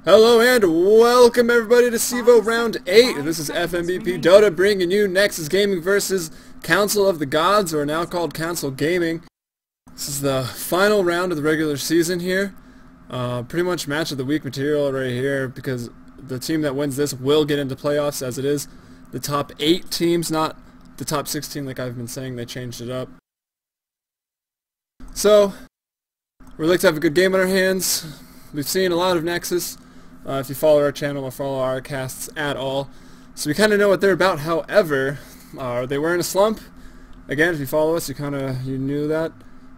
Hello and welcome everybody to CEVO Round 8. This is fmbpdota bringing you Nexus Gaming versus Council of the Gods, or now called Council Gaming. This is the final round of the regular season here. Pretty much match of the week material right here, because the team that wins this will get into playoffs, as it is the top 8 teams, not the top 16 like I've been saying. They changed it up. So, we'd like to have a good game on our hands. We've seen a lot of Nexus. If you follow our channel or follow our casts at all. So we kind of know what they're about. However, they were in a slump. Again, if you follow us, you knew that.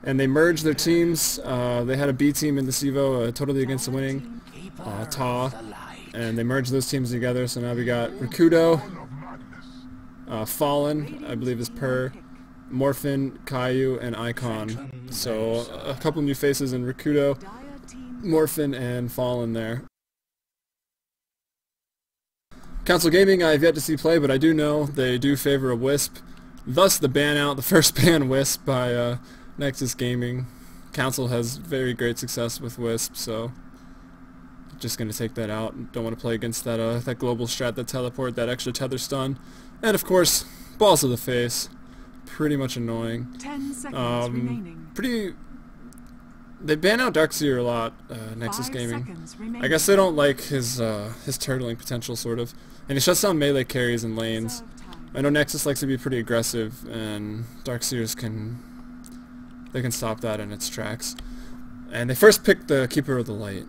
And they merged their teams. They had a B team in the CEVO, totally against the winning, Ta. And they merged those teams together. So now we got Rakudo, Fallen, I believe is Per, Morphin, Caillou, and Icon. So a couple new faces in Rakudo, Morphin, and Fallen there. Council Gaming I have yet to see play, but I do know they do favor a Wisp. Thus the ban out, the first ban Wisp by Nexus Gaming. Council has very great success with Wisp, so just going to take that out. Don't want to play against that that global strat, that teleport, that extra tether stun. And of course, balls to the face. Pretty much annoying. 10 seconds remaining. They ban out Darkseer a lot, Nexus Gaming. I guess they don't like his turtling potential, sort of. And he shuts down melee carries and lanes. I know Nexus likes to be pretty aggressive, and Darkseers can stop that in its tracks. And they first picked the Keeper of the Light.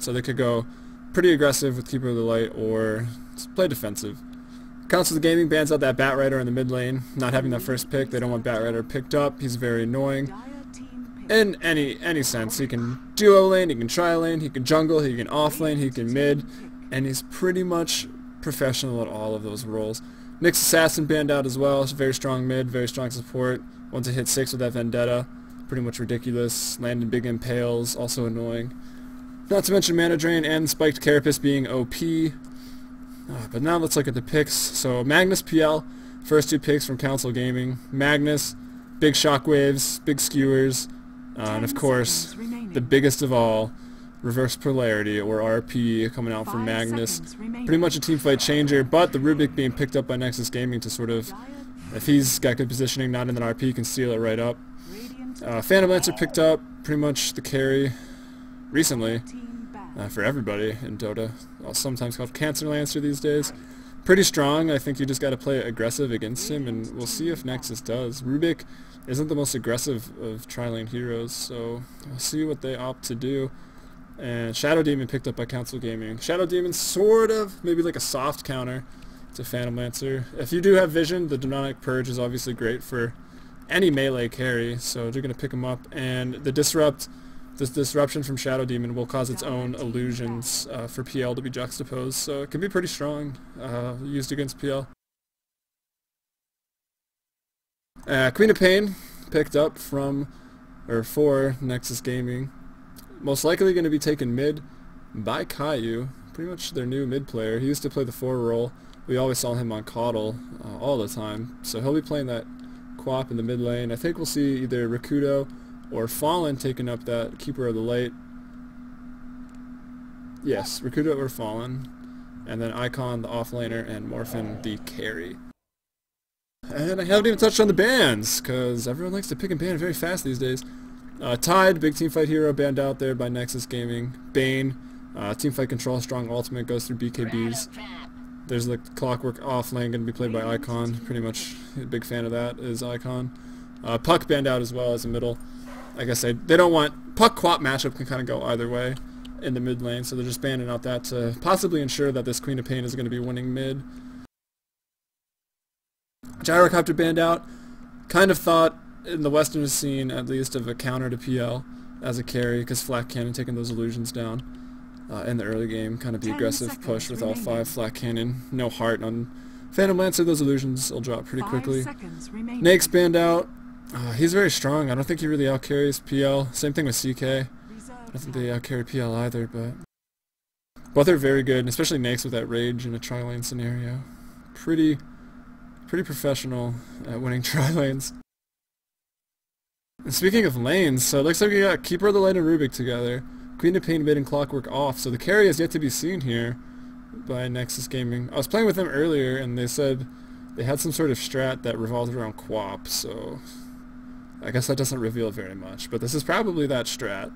So they could go pretty aggressive with Keeper of the Light, or play defensive. Council Gaming bans out that Batrider in the mid lane. Not having that first pick, they don't want Batrider picked up. He's very annoying. In any sense, he can duo lane, he can tri lane, he can jungle, he can off lane, he can mid, and he's pretty much professional at all of those roles. Nyx Assassin banned out as well. It's very strong mid, very strong support. Wants to hit 6 with that Vendetta, pretty much ridiculous. Landing big impales, also annoying. Not to mention Mana Drain and Spiked Carapace being OP. But now let's look at the picks. So Magnus PL, first 2 picks from Council Gaming. Magnus, big shockwaves, big skewers. And of course, the biggest of all, Reverse Polarity, or RP, coming out from Magnus. Pretty much a teamfight changer, but the Rubik being picked up by Nexus Gaming to sort of, if he's got good positioning, not in an RP, he can steal it right up. Phantom Lancer picked up, pretty much the carry recently, for everybody in Dota. Sometimes called Cancer Lancer these days. Pretty strong. I think you just got to play aggressive against him, and we'll see if Nexus does. Rubik isn't the most aggressive of tri-lane heroes, so we'll see what they opt to do. And Shadow Demon picked up by Council Gaming. Shadow Demon sort of, maybe like a soft counter to Phantom Lancer. If you do have vision, the Demonic Purge is obviously great for any melee carry, so they're going to pick him up. And the this disruption from Shadow Demon will cause its own illusions for PL to be juxtaposed, so it can be pretty strong used against PL. Queen of Pain picked up for Nexus Gaming. Most likely going to be taken mid by Caillou, pretty much their new mid player. He used to play the 4 role. We always saw him on Caudle all the time, so he'll be playing that Quap in the mid lane. I think we'll see either Rakudo or Fallen taking up that Keeper of the Light. Yes, Rakudo or Fallen. And then Icon, the offlaner, and Morphin, the carry. And I haven't even touched on the bans, because everyone likes to pick and ban very fast these days. Tide, big teamfight hero, banned out there by Nexus Gaming. Bane, teamfight control, strong ultimate, goes through BKBs. There's the Clockwork offlane, going to be played by Icon. Pretty much a big fan of that is Icon. Puck banned out as well as a middle. Like I said, they don't want... Puck-Quap matchup can kind of go either way in the mid lane, so they're just banning out that to possibly ensure that this Queen of Pain is going to be winning mid. Gyrocopter banned out. Kind of thought, in the Western scene at least, of a counter to PL as a carry, because Flak Cannon taking those illusions down in the early game. Kind of the aggressive push with all 5 Flak Cannon. No heart on Phantom Lancer, those illusions will drop pretty quickly. Nake's banned out. He's very strong. I don't think he really outcarries PL. Same thing with CK. I don't think they outcarry PL either, but both are very good, and especially Nake's with that rage in a tri-lane scenario. Pretty professional at winning tri-lanes. And speaking of lanes, so it looks like we got Keeper of the Light and Rubik together. Queen of Pain mid and Clockwork off. So the carry is yet to be seen here by Nexus Gaming. I was playing with them earlier and they said they had some sort of strat that revolved around Quap, so I guess that doesn't reveal very much. But this is probably that strat.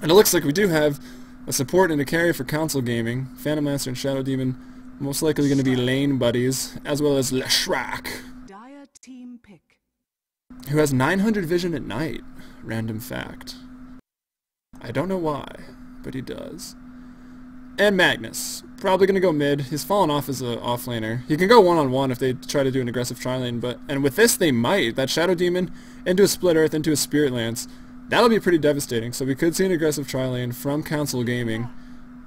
And it looks like we do have a support and a carry for Council Gaming. Phantom Lancer and Shadow Demon most likely going to be lane buddies, as well as Leshrak, who has 900 vision at night. Random fact. I don't know why, but he does. And Magnus, probably going to go mid. He's fallen off as an offlaner. He can go one-on-one if they try to do an aggressive tri-lane, and with this they might. That Shadow Demon into a Split Earth, into a Spirit Lance. That'll be pretty devastating, so we could see an aggressive tri-lane from Council Gaming,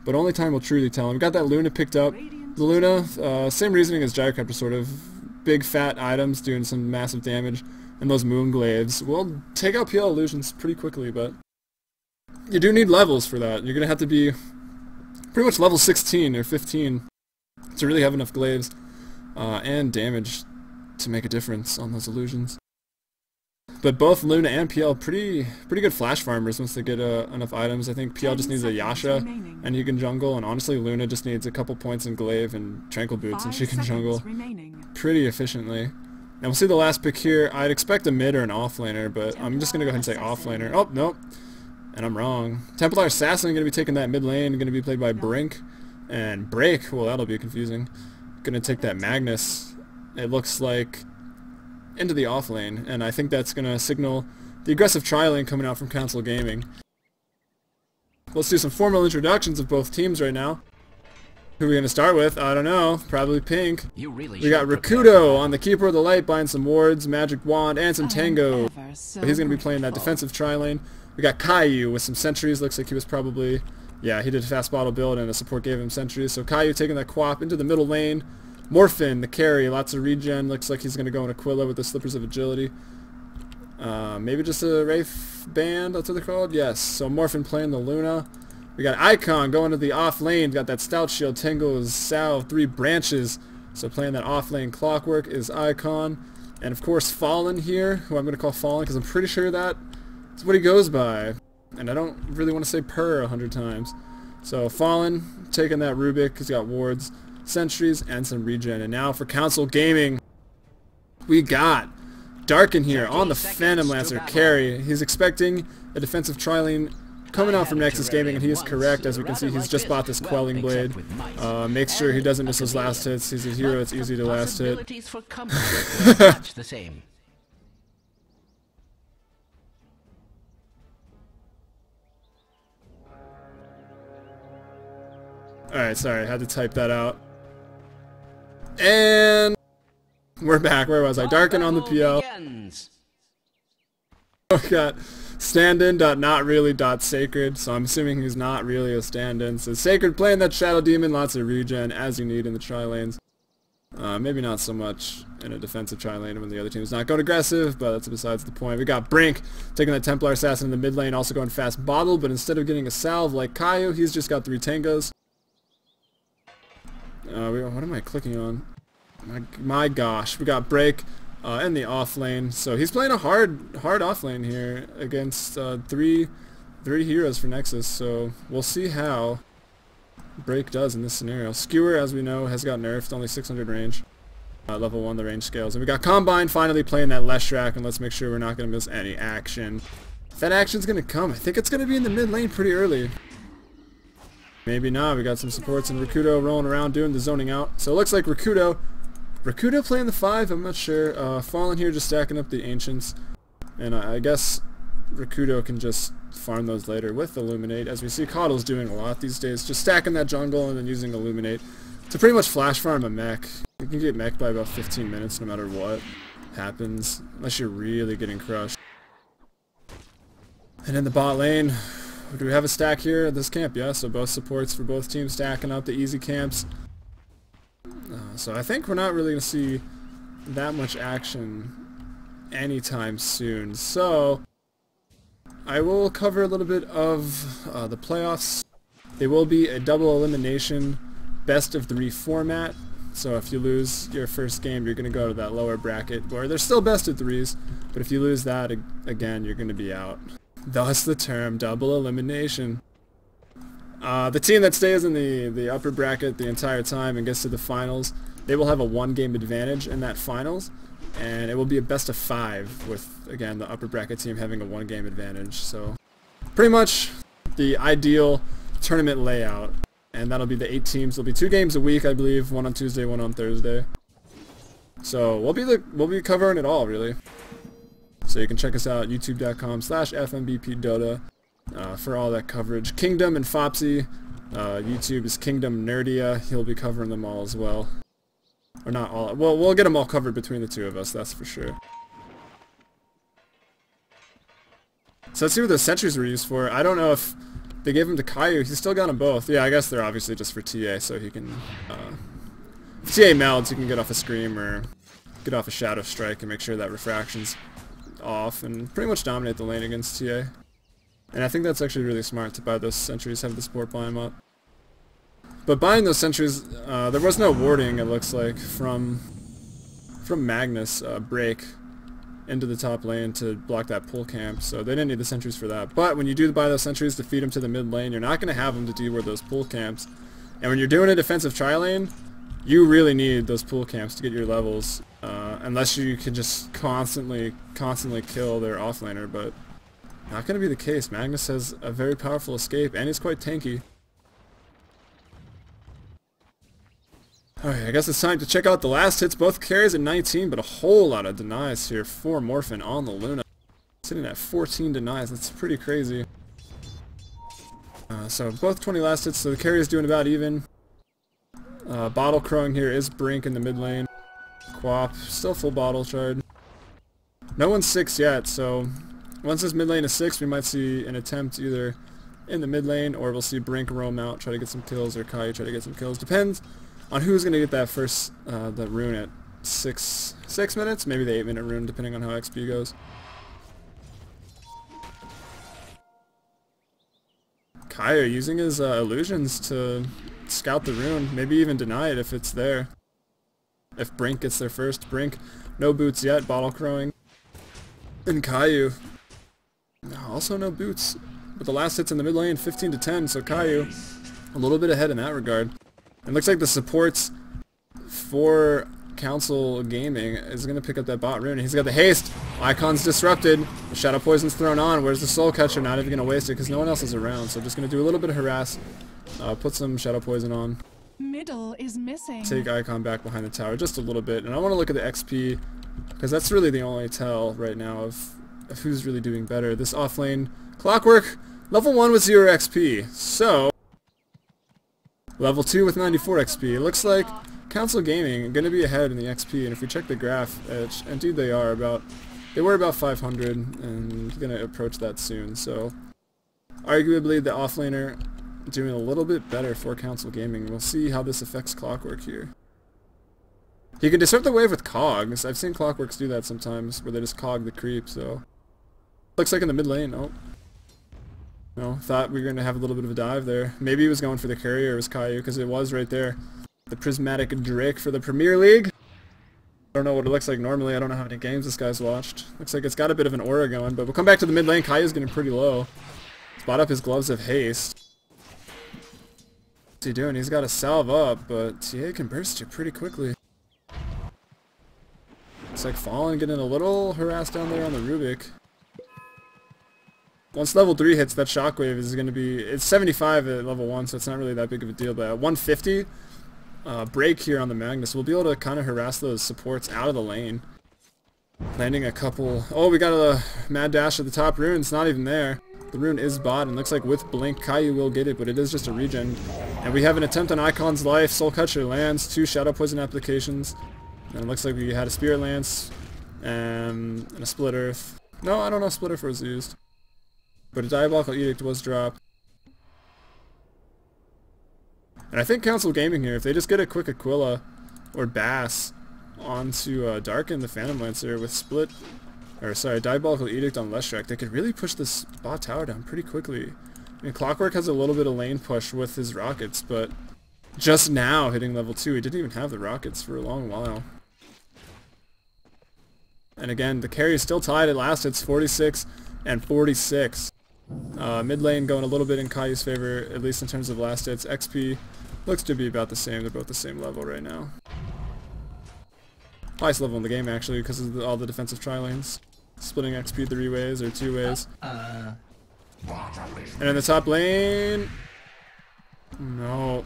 but only time will truly tell. And we got that Luna picked up. The Luna, same reasoning as Gyrocopter, sort of. Big fat items doing some massive damage, and those Moonglaives will take out PL Illusions pretty quickly, but you do need levels for that. You're going to have to be pretty much level 16 or 15 to really have enough glaives and damage to make a difference on those illusions. But both Luna and PL pretty good flash farmers once they get enough items. I think PL just needs a Yasha and he can jungle, and honestly Luna just needs a couple points in glaive and tranquil boots and she can jungle pretty efficiently. Now we'll see the last pick here. I'd expect a mid or an offlaner, but I'm just going to go ahead and say offlaner. Oh, nope. And I'm wrong. Templar Assassin going to be taking that mid lane, going to be played by Brink. And Break, well that'll be confusing. Going to take that Magnus, it looks like, into the off lane, and I think that's going to signal the aggressive tri-lane coming out from Council Gaming. Let's do some formal introductions of both teams right now. Who are we going to start with? I don't know. Probably Pink. We got Rakudo on the Keeper of the Light buying some wards, magic wand, and some Tango. He's going to be playing that defensive tri-lane. We got Caillou with some sentries. Looks like he was probably, yeah, he did a fast bottle build and a support gave him sentries. So Caillou taking that Quap into the middle lane. Morphin, the carry, lots of regen. Looks like he's going to go in Aquila with the Slippers of Agility. Maybe just a Wraith Band, that's what they're called? Yes. So Morphin playing the Luna. We got Icon going to the off lane. Got that Stout Shield, Tango's Salve, 3 branches. So playing that off lane Clockwork is Icon. And of course Fallen here, who I'm going to call Fallen because I'm pretty sure that's what he goes by. And I don't really want to say per 100 times. So Fallen taking that Rubik because he's got wards, sentries, and some regen. And now for Council Gaming, we got Darken here on the Phantom Lancer carry. He's expecting a defensive tri-lane coming out from Nexus Gaming, and he is correct. As we can see, he's just bought this Quelling Blade. Makes sure he doesn't miss his last hits. He's a hero, it's easy to last hit. Alright, sorry, I had to type that out. And we're back. Where was I? Darken on the PL. We got stand-in.notreally.sacred, so I'm assuming he's not really a stand-in. So Sacred playing that Shadow Demon, lots of regen as you need in the tri-lanes. Maybe not so much in a defensive tri-lane when the other team is not going aggressive, but that's besides the point. We got Brink taking that Templar Assassin in the mid lane, also going fast bottle, but instead of getting a salve like Caillou, he's just got 3 tangos. What am I clicking on? My gosh, we got Break in the off lane, so he's playing a hard off lane here against three heroes for Nexus. So we'll see how Break does in this scenario. Skewer, as we know, has got nerfed, only 600 range. Level 1 the range scales, and we got Combine finally playing that Leshrak, and let's make sure we're not going to miss any action. If that action's going to come, I think it's going to be in the mid lane pretty early. Maybe not. We got some supports and Rakudo rolling around doing the zoning out. So it looks like Rakudo playing the 5, I'm not sure. Fallen here just stacking up the Ancients. And I guess Rakudo can just farm those later with Illuminate. As we see, Coddle's doing a lot these days. Just stacking that jungle and then using Illuminate to pretty much flash farm a mech. You can get mech by about 15 minutes no matter what happens. Unless you're really getting crushed. And in the bot lane, do we have a stack here at this camp? Yeah, so both supports for both teams stacking up the easy camps. So I think we're not really going to see that much action anytime soon. So I will cover a little bit of the playoffs. They will be a double elimination best of 3 format. So if you lose your first game, you're going to go to that lower bracket where there's still best of 3s. But if you lose that, again, you're going to be out. Thus the term double elimination. The team that stays in the upper bracket the entire time and gets to the finals, they will have a 1-game advantage in that finals, and it will be a best of 5 with, again, the upper bracket team having a 1-game advantage. So pretty much the ideal tournament layout, and that'll be the 8 teams. There'll be 2 games a week, I believe, one on Tuesday, one on Thursday. So we'll be covering it all, really. So you can check us out, youtube.com/fmbpdota, for all that coverage. Kingdom and Fopsy, YouTube is Kingdom Nerdia. He'll be covering them all as well. Or not all. Well, we'll get them all covered between the 2 of us, that's for sure. So let's see what those sentries were used for. I don't know if they gave them to Caillou. He's still got them both. Yeah, I guess they're obviously just for TA, so he can... if TA melds, he can get off a Scream or get off a Shadow Strike and make sure that refraction's off and pretty much dominate the lane against TA. And I think that's actually really smart to buy those sentries, have the support buy them up. But buying those sentries, there was no warding, it looks like, from Magnus break into the top lane to block that pull camp, so they didn't need the sentries for that. But when you do buy those sentries to feed them to the mid lane, you're not going to have them to de-ward those pull camps. And when you're doing a defensive tri-lane, you really need those pull camps to get your levels, unless you can just constantly kill their offlaner, but not going to be the case. Magnus has a very powerful escape, and he's quite tanky. Alright, I guess it's time to check out the last hits. Both carries at 19, but a whole lot of denies here for Morphin on the Luna. Sitting at 14 denies, that's pretty crazy. So both 20 last hits, so the carry is doing about even. Bottle crowing here is Brink in the mid lane. Quap, still full bottle shard. No one's 6 yet, so once this mid lane is 6, we might see an attempt either in the mid lane, or we'll see Brink roam out, try to get some kills, or Caillou try to get some kills. Depends on who's going to get that first the rune at 6 minutes, maybe the 8-minute rune, depending on how XP goes. Caillou using his illusions to scout the rune, maybe even deny it if it's there. If Brink gets there first. Brink, no boots yet, bottle crowing. And Caillou, also no boots. But the last hit's in the mid lane, 15 to 10, so Caillou a little bit ahead in that regard. It looks like the supports for Council Gaming is going to pick up that bot rune. He's got the haste. Icon's disrupted. The Shadow Poison's thrown on. Where's the Soul Catcher? Not even going to waste it because no one else is around. So just going to do a little bit of harass. Put some Shadow Poison on. Middle is missing. Take Icon back behind the tower just a little bit. And I want to look at the XP because that's really the only tell right now of who's really doing better. This offlane Clockwork, level 1 with 0 XP. So level 2 with 94 XP. It looks like Council Gaming are going to be ahead in the XP, and if we check the graph, indeed they are they were about 500 and going to approach that soon. So arguably the offlaner doing a little bit better for Council Gaming. We'll see how this affects Clockwork here. He can disrupt the wave with cogs. I've seen Clockworks do that sometimes where they just cog the creep, so looks like in the mid lane. Oh. No, thought we were going to have a little bit of a dive there. Maybe he was going for the carry, or it was Caillou, because it was right there. The Prismatic Drake for the Premier League. I don't know what it looks like normally. I don't know how many games this guy's watched. Looks like it's got a bit of an aura going, but we'll come back to the mid lane. Caillou's getting pretty low. Spot up his Gloves of Haste. What's he doing? He's got a salve up, but TA can burst you pretty quickly. Looks like Fallen getting a little harassed down there on the Rubik. Once level 3 hits, that shockwave is going to be... It's 75 at level 1, so it's not really that big of a deal, but at 150, break here on the Magnus, we'll be able to kind of harass those supports out of the lane. Landing a couple... Oh, we got a mad dash at the top rune. It's not even there. The rune is bot, and looks like with Blink, Caillou will get it, but it is just a regen. And we have an attempt on Icon's life. Soul Catcher lands, 2 Shadow Poison applications. And it looks like we had a Spirit Lance and a Split Earth. No, I don't know if Split Earth was used. But a Diabolical Edict was dropped. And I think Council Gaming here, if they just get a quick Aquila or Bass onto Darken the Phantom Lancer with Diabolical Edict on Leshrac, they could really push this bot tower down pretty quickly. I mean, Clockwork has a little bit of lane push with his rockets, but just now hitting level 2, he didn't even have the rockets for a long while. And again, the carry is still tied at last. It's 46 and 46. Mid lane going a little bit in Kaiu's favor, at least in terms of last hits. XP looks to be about the same. They're both the same level right now. Highest level in the game actually because of all the defensive tri-lanes. Splitting XP 3 ways or 2 ways. And in the top lane... No.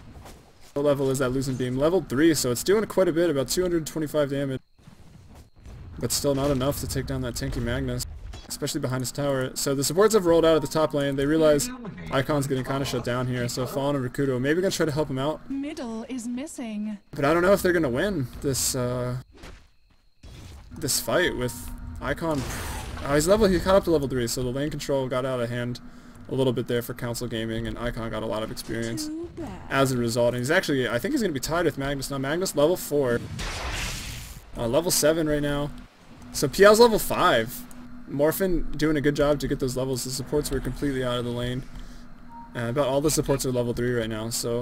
What level is that losing beam? Level 3, so it's doing quite a bit, about 225 damage. But still not enough to take down that tanky Magnus, especially behind his tower. So the supports have rolled out at the top lane. They realize Icon's getting kind of shut down here, so Fallen and Rakuto maybe gonna try to help him out. Middle is missing. But I don't know if they're gonna win this this fight with Icon. He caught up to level 3, so the lane control got out of hand a little bit there for Council Gaming, and Icon got a lot of experience as a result. And he's actually, I think he's gonna be tied with Magnus now. Magnus level 4, level 7 right now. So PL's level 5. Morphin doing a good job to get those levels. The supports were completely out of the lane. About all the supports are level 3 right now, so...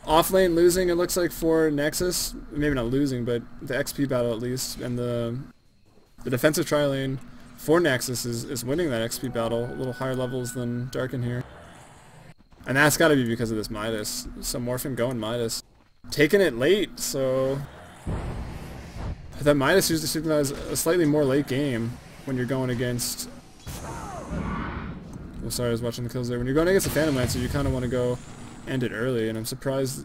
Off lane losing, it looks like, for Nexus. Maybe not losing, but the XP battle at least. And the defensive tri-lane for Nexus is winning that XP battle. A little higher levels than Darkin here. And that's gotta be because of this Midas. So Morphin going Midas. Taking it late, so... That Midas usually signifies a slightly more late game when you're going against... Oh, sorry, I was watching the kills there. When you're going against a Phantom Lancer, you kind of want to go end it early, and I'm surprised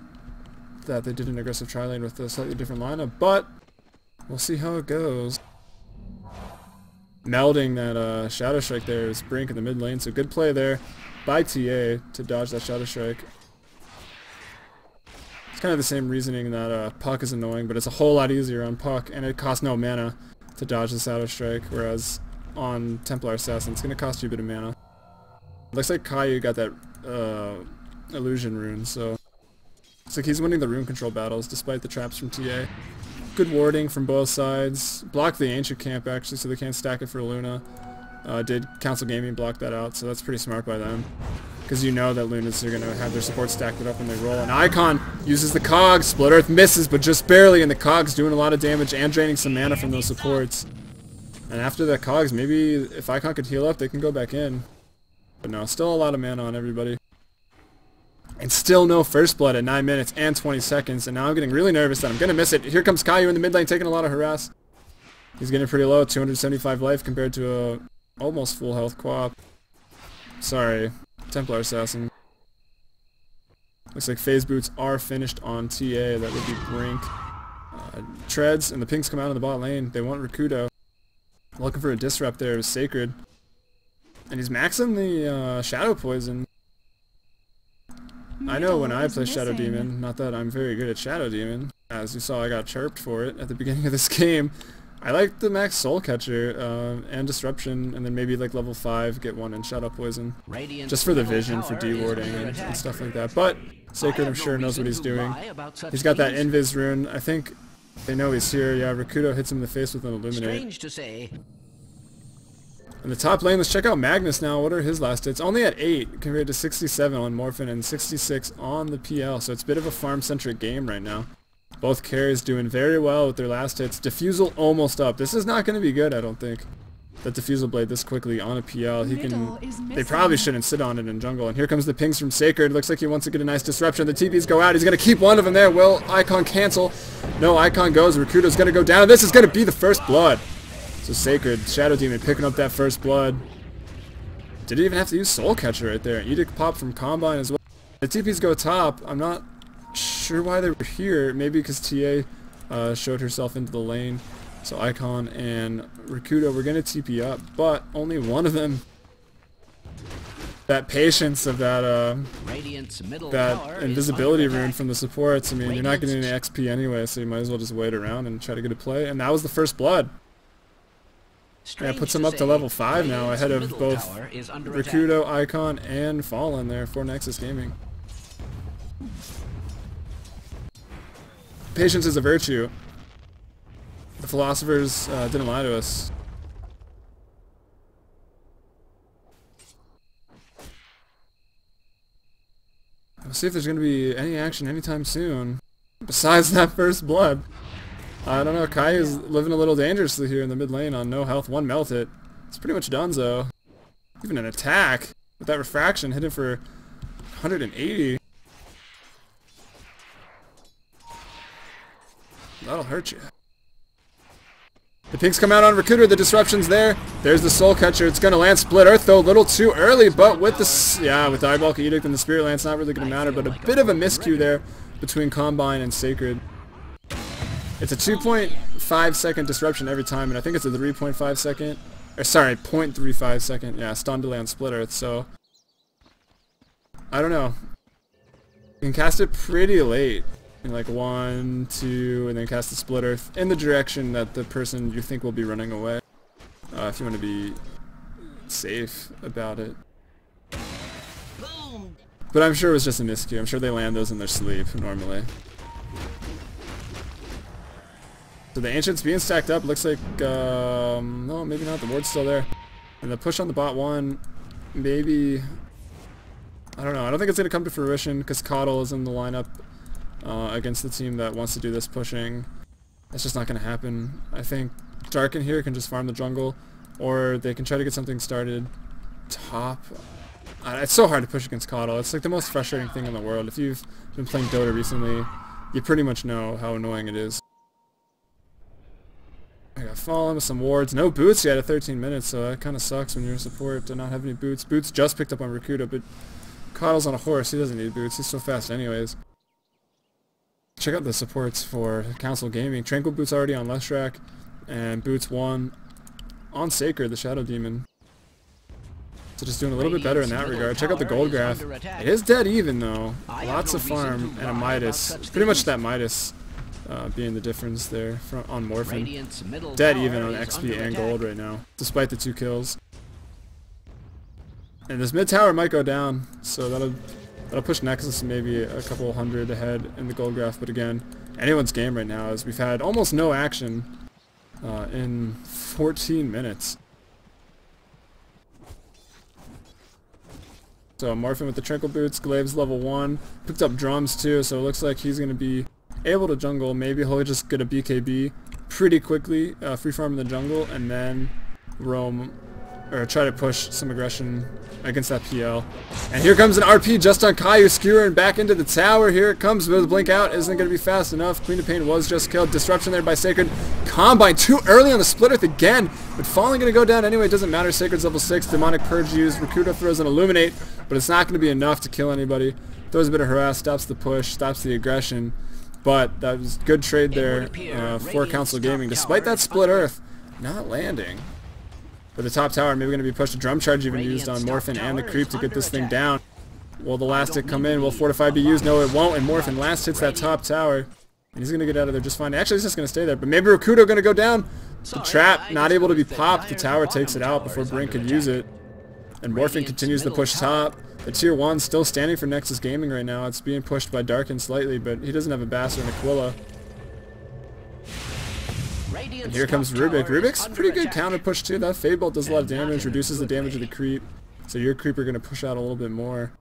that they did an aggressive tri-lane with a slightly different lineup, but we'll see how it goes. Melding that Shadow Strike there is Brink in the mid lane, so good play there by TA to dodge that Shadow Strike. It's kind of the same reasoning that Puck is annoying, but it's a whole lot easier on Puck, and it costs no mana to dodge the Shadow Strike, whereas on Templar Assassin it's going to cost you a bit of mana. Looks like Kaiu got that illusion rune, so it's like he's winning the rune control battles despite the traps from TA. Good warding from both sides. Blocked the ancient camp actually, so they can't stack it for Luna. Did Council Gaming block that out, so that's pretty smart by them, because you know that Lunas are going to have their support stacked it up when they roll. And Icon uses the Cogs. Split Earth misses, but just barely, and the Cogs doing a lot of damage and draining some mana from those supports. And after that Cogs, maybe if Icon could heal up, they can go back in. But no, still a lot of mana on everybody. And still no first blood at 9 minutes and 20 seconds. And now I'm getting really nervous that I'm going to miss it. Here comes Kaiu in the mid lane taking a lot of harass. He's getting pretty low, 275 life compared to a almost full health Quap. Sorry, Templar Assassin. Looks like phase boots are finished on TA. That would be Brink. Treads and the pinks come out of the bot lane. They want Rakuto. Looking for a disrupt there is Sacred. And he's maxing the Shadow Poison. I know when I play Shadow Demon, not that I'm very good at Shadow Demon. As you saw, I got chirped for it at the beginning of this game. I like the max Soul Catcher and Disruption, and then maybe like level 5 get one in Shadow Poison. Just for the vision, for dewarding and stuff like that. But Sacred, I'm sure, knows what he's doing. He's got that Invis rune. I think they know he's here. Yeah, Rakuto hits him in the face with an Illuminate. In the top lane, let's check out Magnus now. What are his last hits? Only at 8 compared to 67 on Morphin and 66 on the PL, so it's a bit of a farm-centric game right now. Both carries doing very well with their last hits. Diffusal almost up. This is not going to be good, I don't think. That Diffusal Blade this quickly on a PL. They probably shouldn't sit on it in jungle. And here comes the pings from Sacred. Looks like he wants to get a nice disruption. The TPs go out. He's going to keep one of them there. Will Icon cancel? No, Icon goes. Rakuto's going to go down. This is going to be the first blood. So Sacred, Shadow Demon picking up that first blood. Didn't even have to use Soul Catcher right there. Edict pop from Combine as well. The TPs go top. I'm not sure why they were here. Maybe because TA showed herself into the lane. So Icon and Rakuto were going to TP up, but only one of them. That patience of that invisibility rune from the supports. I mean, you're not getting any XP anyway, so you might as well just wait around and try to get a play. And that was the first blood. Yeah, puts him up to level 5 now, ahead of both Rakuto, Icon, and Fallen there for Nexus Gaming. Patience is a virtue. The philosophers didn't lie to us. We'll see if there's going to be any action anytime soon, besides that first blood. I don't know, Kai is living a little dangerously here in the mid lane on no health, 1 melt hit. It's pretty much donezo. Even an attack with that refraction, hit it for 180. That'll hurt you. The pinks come out on Recruiter, the disruption's there. There's the Soul Catcher. It's going to land Split Earth, though, a little too early, but with the, with the Eyeball Edict and the Spirit Lance, not really going to matter, but a bit of a miscue there between Combine and Sacred. It's a 2.5 second disruption every time, and I think it's a 3.5 second, or sorry, 0.35 second, stun delay on Split Earth, so I don't know. You can cast it pretty late. In like 1, 2, and then cast the Split Earth in the direction that the person you think will be running away. If you want to be safe about it. But I'm sure it was just a miscue. I'm sure they land those in their sleep normally. So the Ancient's being stacked up. Looks like, no, maybe not. The ward's still there. And the push on the bot 1, maybe, I don't know. I don't think it's going to come to fruition because Coddle is in the lineup. Against the team that wants to do this pushing. That's just not going to happen. I think Darken here can just farm the jungle, or they can try to get something started top. It's so hard to push against Coddle. It's like the most frustrating thing in the world. If you've been playing Dota recently, you pretty much know how annoying it is. I got Fallen with some wards. No boots yet at 13 minutes, so that kind of sucks when you're a support to not have any boots. Boots just picked up on Rakuda, but Coddle's on a horse. He doesn't need boots. He's so fast anyways. Check out the supports for Council Gaming. Tranquil Boots already on Leshrac, and Boots 1 on Sacred, the Shadow Demon. So just doing a little bit better in that regard. Check out the gold graph. It is dead even though. Lots of farm and a Midas. Pretty much that Midas being the difference there on Morphin. Dead even on XP and gold right now, despite the 2 kills. And this mid tower might go down, so that'll push Nexus maybe a couple hundred ahead in the gold graph, but again, anyone's game right now as we've had almost no action in 14 minutes. So Morphin with the Trinkle Boots, Glaive's level 1, picked up drums too, so it looks like he's going to be able to jungle. Maybe he'll just get a BKB pretty quickly, free farm in the jungle, and then roam or try to push some aggression against that PL. And here comes an RP just on Caillou, skewering back into the tower. Here it comes with a blink out. Isn't going to be fast enough. Queen of Pain was just killed. Disruption there by Sacred. Combine too early on the Split Earth again. But Falling going to go down anyway. It doesn't matter. Sacred's level 6. Demonic Purge used. Rakuda throws an Illuminate. But it's not going to be enough to kill anybody. Throws a bit of harass. Stops the push. Stops the aggression. But that was good trade there for Council Gaming. Despite that Split Earth not landing. For the top tower, maybe going to be pushed. A drum charge even used on Morphin and the creep to get this thing down. Will the last hit come in? Will Fortify be used? No, it won't. And Morphin last hits that top tower. And he's going to get out of there just fine. Actually, he's just going to stay there. But maybe Rakudo going to go down. The trap not able to be popped. The tower takes it out before Brink could use it. And Morphin continues to push top. The tier 1 still standing for Nexus Gaming right now. It's being pushed by Darken slightly, but he doesn't have a Bastard and Aquila. And here comes Rubik. Rubik's pretty good counter push too. That Fade Bolt does a lot of damage, reduces the damage of the creep. So your creeper going to push out a little bit more.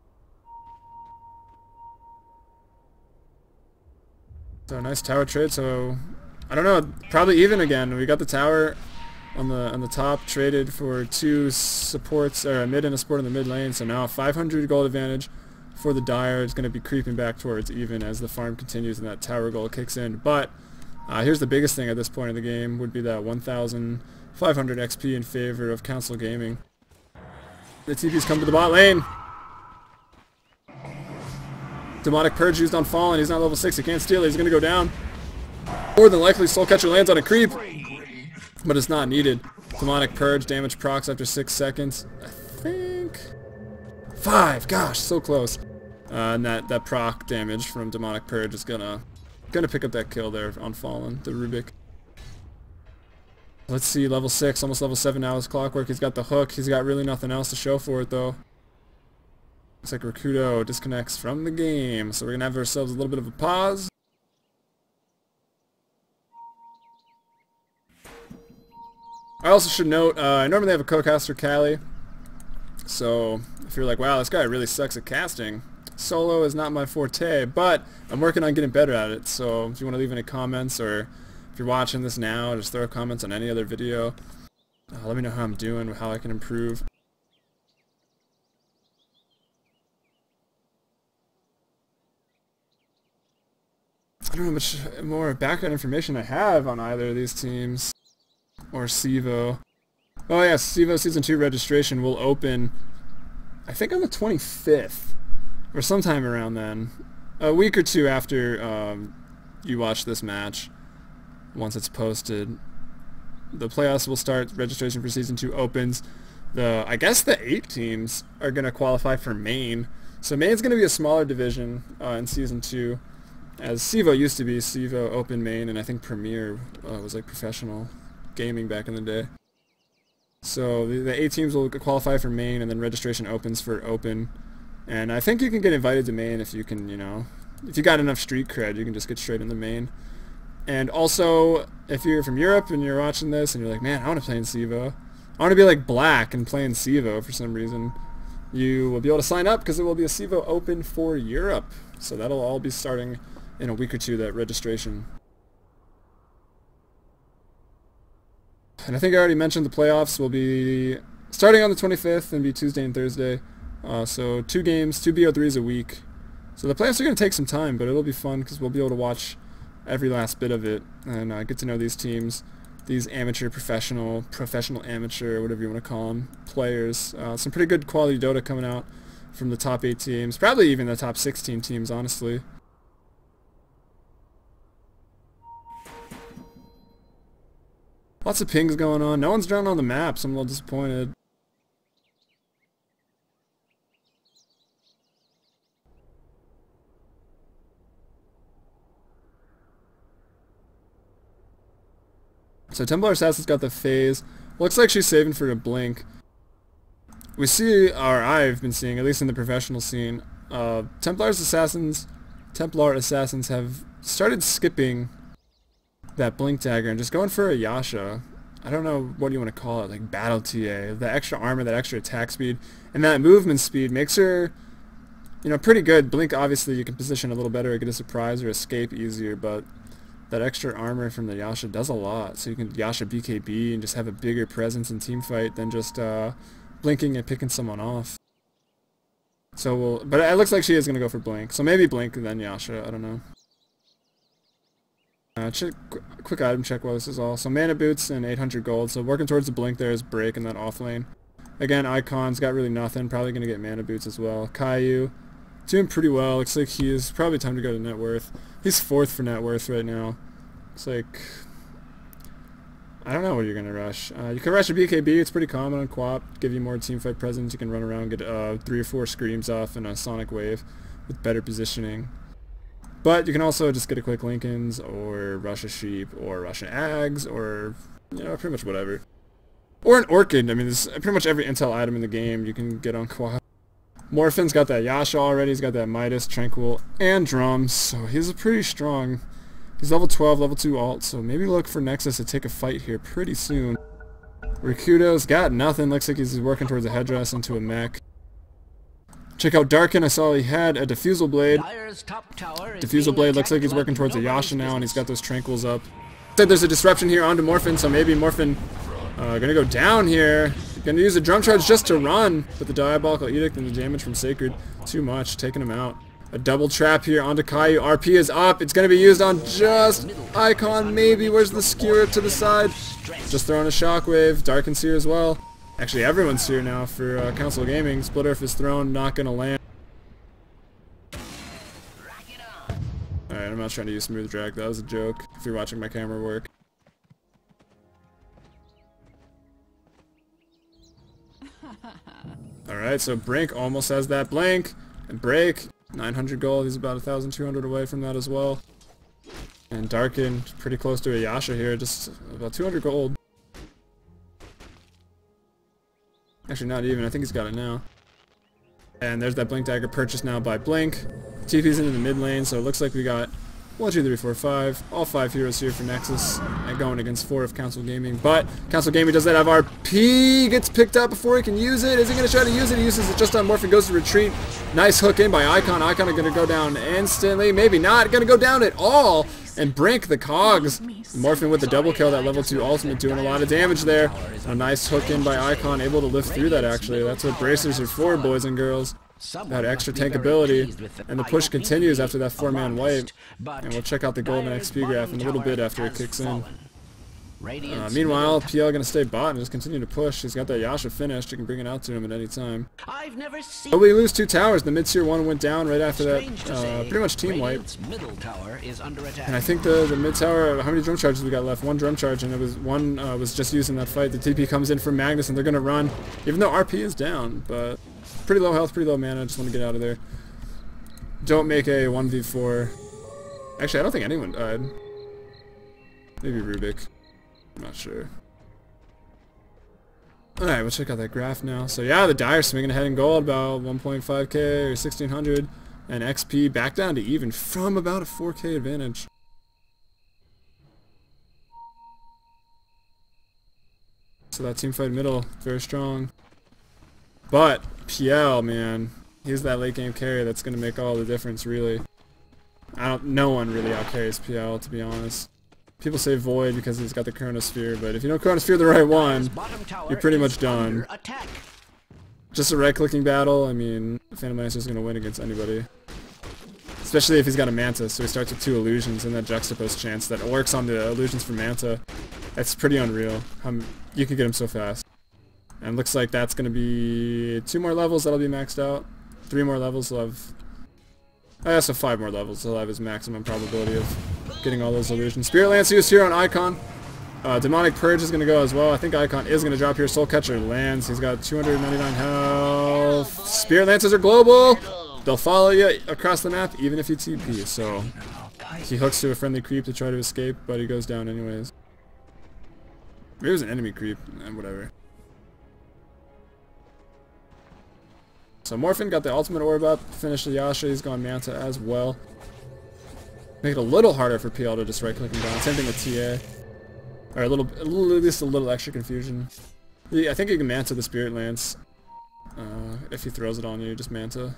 So nice tower trade. So I don't know, probably even again. We got the tower on the top traded for 2 supports, or a mid and a support in the mid lane. So now 500 gold advantage for the Dire. It's going to be creeping back towards even as the farm continues and that tower goal kicks in. But here's the biggest thing at this point in the game would be that 1,500 XP in favor of Council Gaming. The TP's come to the bot lane. Demonic Purge used on Fallen. He's not level 6. He can't steal it. He's going to go down. More than likely, Soul Catcher lands on a creep. But it's not needed. Demonic Purge, damage procs after 6 seconds. I think 5. Gosh, so close. And that proc damage from Demonic Purge is gonna pick up that kill there on Fallen, the Rubik. Let's see, level 6, almost level 7 now is Clockwork. He's got the hook. He's got really nothing else to show for it though. Looks like Rakudo disconnects from the game, so we're gonna have ourselves a little bit of a pause. I also should note, I normally have a co-caster, Callie, so if you're like, wow, this guy really sucks at casting, solo is not my forte, but I'm working on getting better at it, so if you want to leave any comments, or if you're watching this now, just throw comments on any other video, let me know how I'm doing, how I can improve. don't know how much more background information I have on either of these teams. Or CEVO. Oh yeah, CEVO Season 2 registration will open, I think on the 25th. Or sometime around then. A week or two after you watch this match. Once it's posted. The playoffs will start, registration for Season 2 opens. I guess the 8 teams are going to qualify for Main. So Main's going to be a smaller division in Season 2. As CEVO used to be, CEVO Open Main, and I think Premier was like professional gaming back in the day. So the 8 teams will qualify for Main, and then registration opens for Open. And I think you can get invited to Main if you can, you know, if you got enough street cred, you can just get straight into Main. And also, if you're from Europe and you're watching this and you're like, man, I want to play in CEVO. I want to be like Black and play in CEVO for some reason. You will be able to sign up because it will be a CEVO Open for Europe. So that'll all be starting in a week or two, that registration. And I think I already mentioned the playoffs will be starting on the 25th and be Tuesday and Thursday. So 2 games, 2 BO3s a week. So the playoffs are going to take some time, but it'll be fun because we'll be able to watch every last bit of it and get to know these teams, these amateur, professional amateur, whatever you want to call them, players. Some pretty good quality Dota coming out from the top 8 teams, probably even the top 16 teams, honestly. Lots of pings going on. No one's drawn on the map, so I'm a little disappointed. So Templar Assassin's got the phase. Looks like she's saving for a blink. We see, or I've been seeing, at least in the professional scene, Templar Assassins have started skipping that blink dagger and just going for a Yasha. I don't know what you want to call it, like battle TA. The extra armor, that extra attack speed, and that movement speed makes her, you know, pretty good. Blink, obviously, you can position a little better, get a surprise or escape easier, but that extra armor from the Yasha does a lot. So you can Yasha BKB and just have a bigger presence in teamfight than just blinking and picking someone off. So but it looks like she is going to go for blink. So maybe blink and then Yasha, I don't know. Quick item check while this is all. So mana boots and 800 gold. So working towards the blink there is break in that off lane. Again, Icon's got really nothing. Probably going to get mana boots as well. Caillou doing pretty well. Looks like he is probably time to go to net worth. He's 4th for net worth right now. It's like, I don't know what you're gonna rush. You can rush a BKB. It's pretty common on Quap. Give you more teamfight presence. You can run around, get 3 or 4 screams off in a sonic wave with better positioning. But you can also just get a quick Lincolns, or rush a sheep, or rush an Ags, or, you know, pretty much whatever. Or an Orchid. I mean, there's pretty much every intel item in the game you can get on Quap. Morphin's got that Yasha already. He's got that Midas, Tranquil, and Drums. So he's a pretty strong. He's level 12, level 2 alt. So maybe look for Nexus to take a fight here pretty soon. Rikudo's got nothing. Looks like he's working towards a headdress into a mech. Check out Darkin. I saw he had a Diffusal Blade. Diffusal Blade looks like he's working towards a Yasha now, and he's got those Tranquils up. Said there's a disruption here onto Morphin, so maybe Morphin gonna go down here. Gonna use a drum charge just to run, but the Diabolical Edict and the damage from Sacred, too much, taking him out. A double trap here onto Caillou. RP is up. It's gonna be used on just Icon, maybe. Where's the skewer to the side? Just throwing a shockwave. Darkin's here as well. Actually, everyone's here now for Council Gaming. Split Earth is thrown, not gonna land. Alright, I'm not trying to use smooth drag. That was a joke, if you're watching my camera work. Alright, so Brink almost has that blank. And Break, 900 gold. He's about 1,200 away from that as well. And Darkin, pretty close to a Yasha here, just about 200 gold. Actually, not even. I think he's got it now. And there's that Blink Dagger purchased now by Blink. TP's into the mid lane, so it looks like we got 1, 2, 3, 4, 5. All 5 heroes here for Nexus, and going against 4 of Council Gaming. But Council Gaming does that have RP, gets picked up before he can use it. Is he going to try to use it? He uses it just on Morphin, goes to retreat. Nice hook in by Icon. Icon are going to go down instantly. Maybe not. Going to go down at all. And Brink, the cogs. Morphin with the double kill, that level 2 ultimate, doing a lot of damage there. A nice hook in by Icon, able to lift through that actually. That's what bracers are for, boys and girls. that extra tank ability, and the push continues after that 4-man wipe, and we'll check out the golden XP graph in a little bit after it kicks in. Meanwhile, PL gonna stay bot and just continue to push. He's got that Yasha finished. You can bring it out to him at any time. But we lose 2 towers. The mid-tier 1 went down right after that. Pretty much team wipe. And I think the mid-tower, how many drum charges we got left? 1 drum charge, and it was one was just used in that fight. The TP comes in from Magnus, and they're gonna run, even though RP is down. But pretty low health, pretty low mana. Just want to get out of there. Don't make a 1v4. Actually, I don't think anyone died. Maybe Rubik. I'm not sure. Alright, we'll check out that graph now. So yeah, the Dire swinging ahead in gold, about 1.5k or 1600, and XP back down to even from about a 4k advantage. So that team fight middle, very strong. But PL, man, he's that late game carry that's gonna make all the difference, really. No one really out carries PL, to be honest. People say Void because he's got the Chronosphere, but if you don't Chronosphere the right one, you're pretty much done. Just a right-clicking battle, I mean, Phantom Lancer's gonna win against anybody. Especially if he's got a Manta, so he starts with 2 illusions and that juxtapose chance that works on the illusions for Manta. That's pretty unreal. You can get him so fast. And looks like that's gonna be 2 more levels that'll be maxed out. 3 more levels will have... I guess so 5 more levels he'll have his maximum probability of getting all those illusions. Spirit Lance used here on Icon. Demonic Purge is going to go as well. I think Icon is going to drop here. Soul Catcher lands. He's got 299 health. Spirit Lances are global. They'll follow you across the map even if you TP. So he hooks to a friendly creep to try to escape, but he goes down anyways. Maybe it was an enemy creep. Whatever. So Morphin got the ultimate orb up, finished the Yasha, he's gone Manta as well. Make it a little harder for PL to just right-click him down. Same thing with TA. Or at least a little extra confusion. Yeah, I think you can Manta the Spirit Lance. If he throws it on you, just Manta.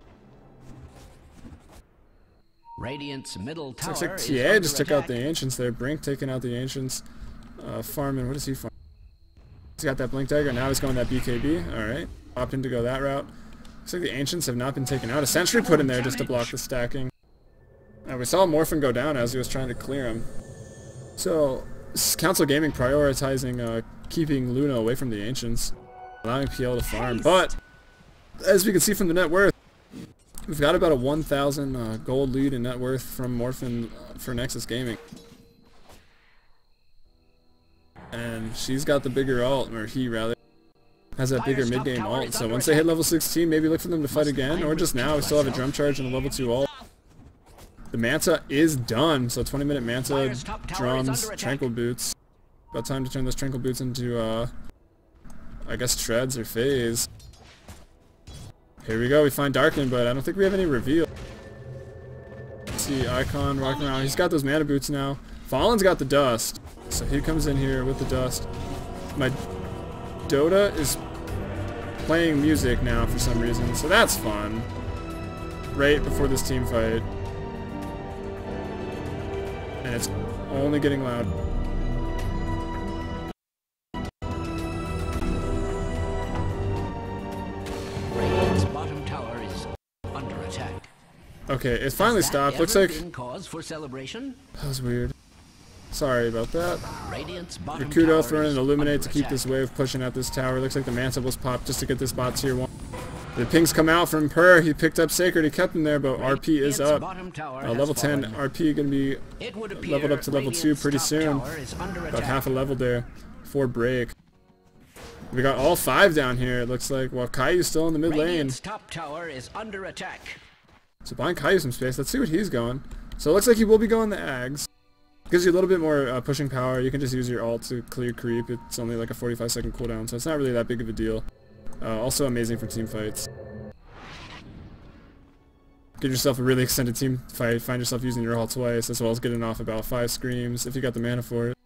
Radiant's middle tower Looks like TA just took out the Ancients there. Brink taking out the Ancients. Farming, what is he farming? He's got that Blink Dagger, now he's going that BKB. Alright, opting to go that route. Looks like the Ancients have not been taken out. A Sentry put in there just to block the stacking. And we saw Morphin go down as he was trying to clear him. So, Council Gaming prioritizing keeping Luna away from the Ancients, allowing PL to farm. But, as we can see from the net worth, we've got about a 1,000 gold lead in net worth from Morphin for Nexus Gaming. And she's got the bigger ult, or he rather. Has that bigger mid-game ult, so once they hit level 16, maybe look for them to fight again, or just now, we still have a drum charge and a level 2 ult. The Manta is done, so 20-minute Manta, drums, Tranquil Boots. About time to turn those Tranquil Boots into, I guess Treads or Phase. Here we go, we find Darken, but I don't think we have any reveal. Let's see, Icon walking around, he's got those Mana Boots now. Fallen's got the Dust, so he comes in here with the Dust. My Dota is playing music now for some reason, so that's fun. Right before this team fight. And it's only getting loud. Radiant's bottom tower is under attack. Okay, it finally stopped. Looks like cause for celebration. That was weird. Sorry about that. Your Kudo throwing an Illuminate to keep this wave pushing at this tower. Looks like the Manta was popped just to get this bot tier 1. The pings come out from Per. He picked up Sacred. He kept him there, but RP is up. Level 10 RP going to be leveled up to level 2 pretty soon. About half a level there for break. We got all 5 down here, it looks like. Well, Kaiu's still in the mid lane. Top tower is under attack. So buying Kaiu some space. Let's see what he's going. So it looks like he will be going the Ags. Gives you a little bit more pushing power. You can just use your ult to clear creep. It's only like a 45-second cooldown, so it's not really that big of a deal. Also amazing for team fights. Get yourself a really extended team fight. Find yourself using your ult twice, as well as getting off about 5 screams if you got the mana for it.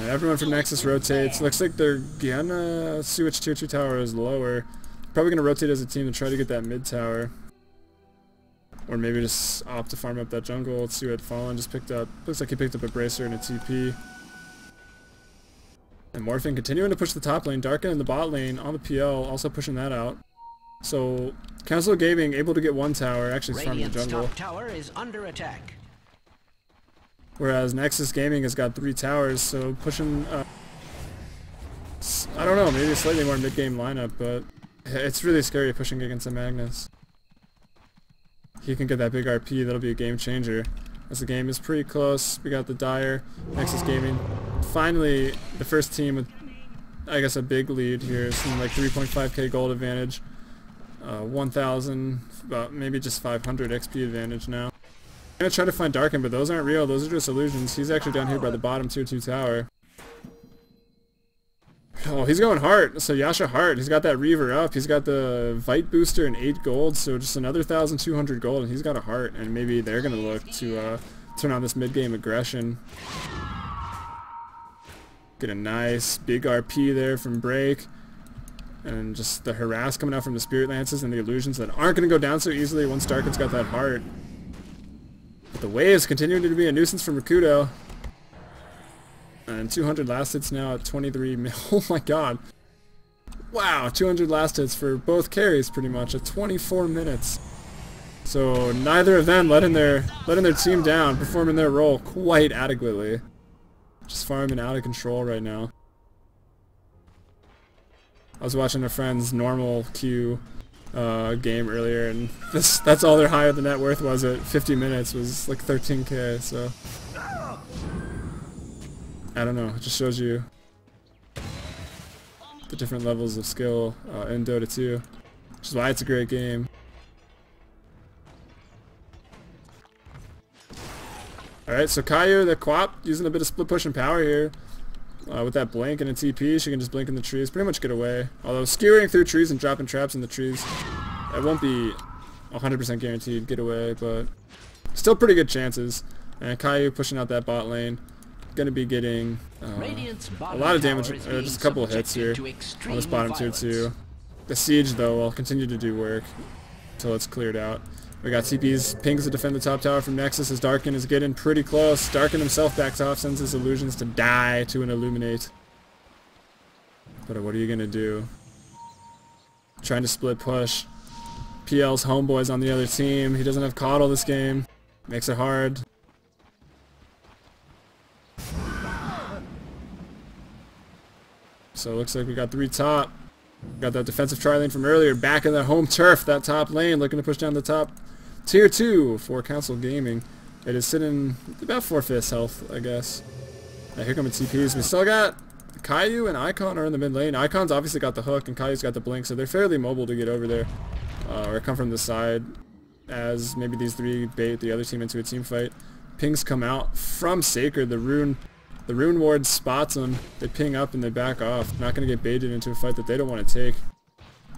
Everyone from Nexus rotates. Looks like they're gonna switch tier 2 tower as lower. Probably gonna rotate as a team to try to get that mid tower. Or maybe just opt to farm up that jungle. Let's see what Fallen just picked up. Looks like he picked up a Bracer and a TP. And Morphin continuing to push the top lane, Darkin in the bot lane on the PL, also pushing that out. So Council Gaming able to get one tower, actually farming the jungle. Top tower is under attack. Whereas Nexus Gaming has got 3 towers, so pushing, I don't know, maybe a slightly more mid-game lineup, but it's really scary pushing against a Magnus. He can get that big RP, that'll be a game changer. As the game is pretty close, we got the Dire, Nexus Gaming. Finally, the first team with, I guess, a big lead here, something like 3.5k gold advantage, 1,000, about maybe just 500 XP advantage now. I'm gonna try to find Darkin, but those aren't real, those are just illusions. He's actually down here by the bottom tier 2 tower. Oh, he's going hard. So Yasha hard. He's got that Reaver up. He's got the Vite booster and 8 gold, so just another 1,200 gold, and he's got a heart. And maybe they're gonna look to turn on this mid-game aggression. Get a nice big RP there from Break, and just the harass coming out from the Spirit Lances and the illusions that aren't gonna go down so easily once Darkin's got that heart. But the waves continuing to be a nuisance from Rakudo. And 200 last hits now at 23 mil. Oh my god. Wow, 200 last hits for both carries pretty much at 24 minutes. So neither of them letting their team down, performing their role quite adequately. Just farming out of control right now. I was watching a friend's normal queue game earlier, and that's all their higher than net worth was at 50 minutes was like 13k, so I don't know, it just shows you the different levels of skill in Dota 2, which is why it's a great game. Alright, so Caillou, the Quap, using a bit of split push and power here. With that blink and a TP, she can just blink in the trees, pretty much get away. Although skewering through trees and dropping traps in the trees, it won't be 100% guaranteed get away, but still pretty good chances. And Caillou pushing out that bot lane, gonna be getting a lot of damage, just a couple of hits here on this bottom tier 2. The siege though will continue to do work until it's cleared out. We got TP's pings to defend the top tower from Nexus as Darkin is getting pretty close. Darkin himself backs off, sends his illusions to die to an Illuminate. But what are you gonna do? Trying to split push. PL's homeboys on the other team. He doesn't have Coddle this game. Makes it hard. So it looks like we got 3 top. Got that defensive tri-lane from earlier back in the home turf, that top lane, looking to push down the top tier 2 for Council Gaming. It is sitting about 4/5 health, I guess. Now here come the TPs. We still got Caillou and Icon are in the mid lane. Icon's obviously got the hook and Caillou's got the blink, so they're fairly mobile to get over there. Or come from the side as maybe these 3 bait the other team into a team fight. Pings come out from Sacred. The rune ward spots them. They ping up and they back off. Not going to get baited into a fight that they don't want to take.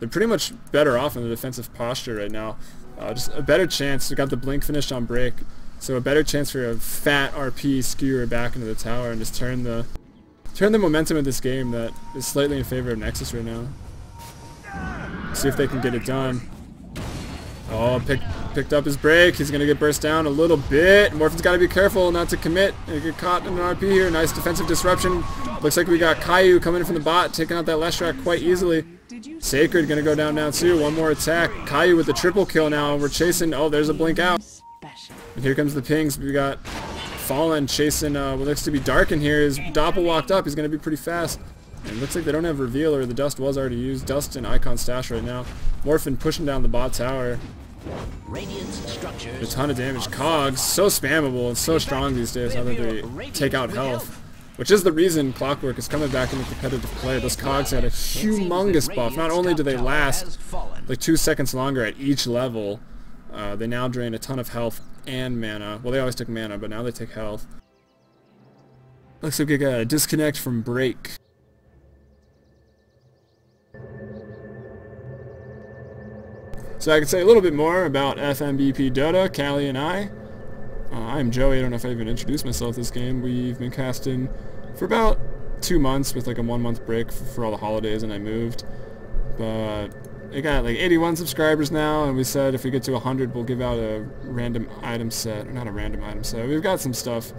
They're pretty much better off in the defensive posture right now. Just a better chance. We got the blink finished on break, so a better chance for a fat RP skewer back into the tower and just turn the momentum of this game that is slightly in favor of Nexus right now. See if they can get it done. Oh, picked up his break. He's going to get burst down a little bit. Morphin's got to be careful not to commit and get caught in an RP here. Nice defensive disruption. Looks like we got Caillou coming in from the bot, taking out that Leshrac quite easily. Sacred going to go down now too. One more attack. Caillou with the triple kill now. We're chasing. Oh, there's a blink out. And here comes the pings. We got Fallen chasing what looks to be Darkin here. His Doppel walked up. He's going to be pretty fast. And it looks like they don't have Reveal, or the Dust was already used. Dust and Icon stash right now. Morphin pushing down the bot tower. A ton of damage. Cogs, so spammable and so strong these days now that they take out health. Which is the reason Clockwork is coming back into competitive play. Those Cogs had a humongous buff. Not only do they last like 2 seconds longer at each level, they now drain a ton of health and mana. Well, they always took mana, but now they take health. Looks like we got a disconnect from Break. So I could say a little bit more about fmbpdota, Callie and I. I'm Joey. I don't know if I even introduced myself this game. We've been casting for about 2 months with like a 1-month break for all the holidays, and I moved. But it got like 81 subscribers now, and we said if we get to 100 we'll give out a random item set. Or not a random item set. We've got some stuff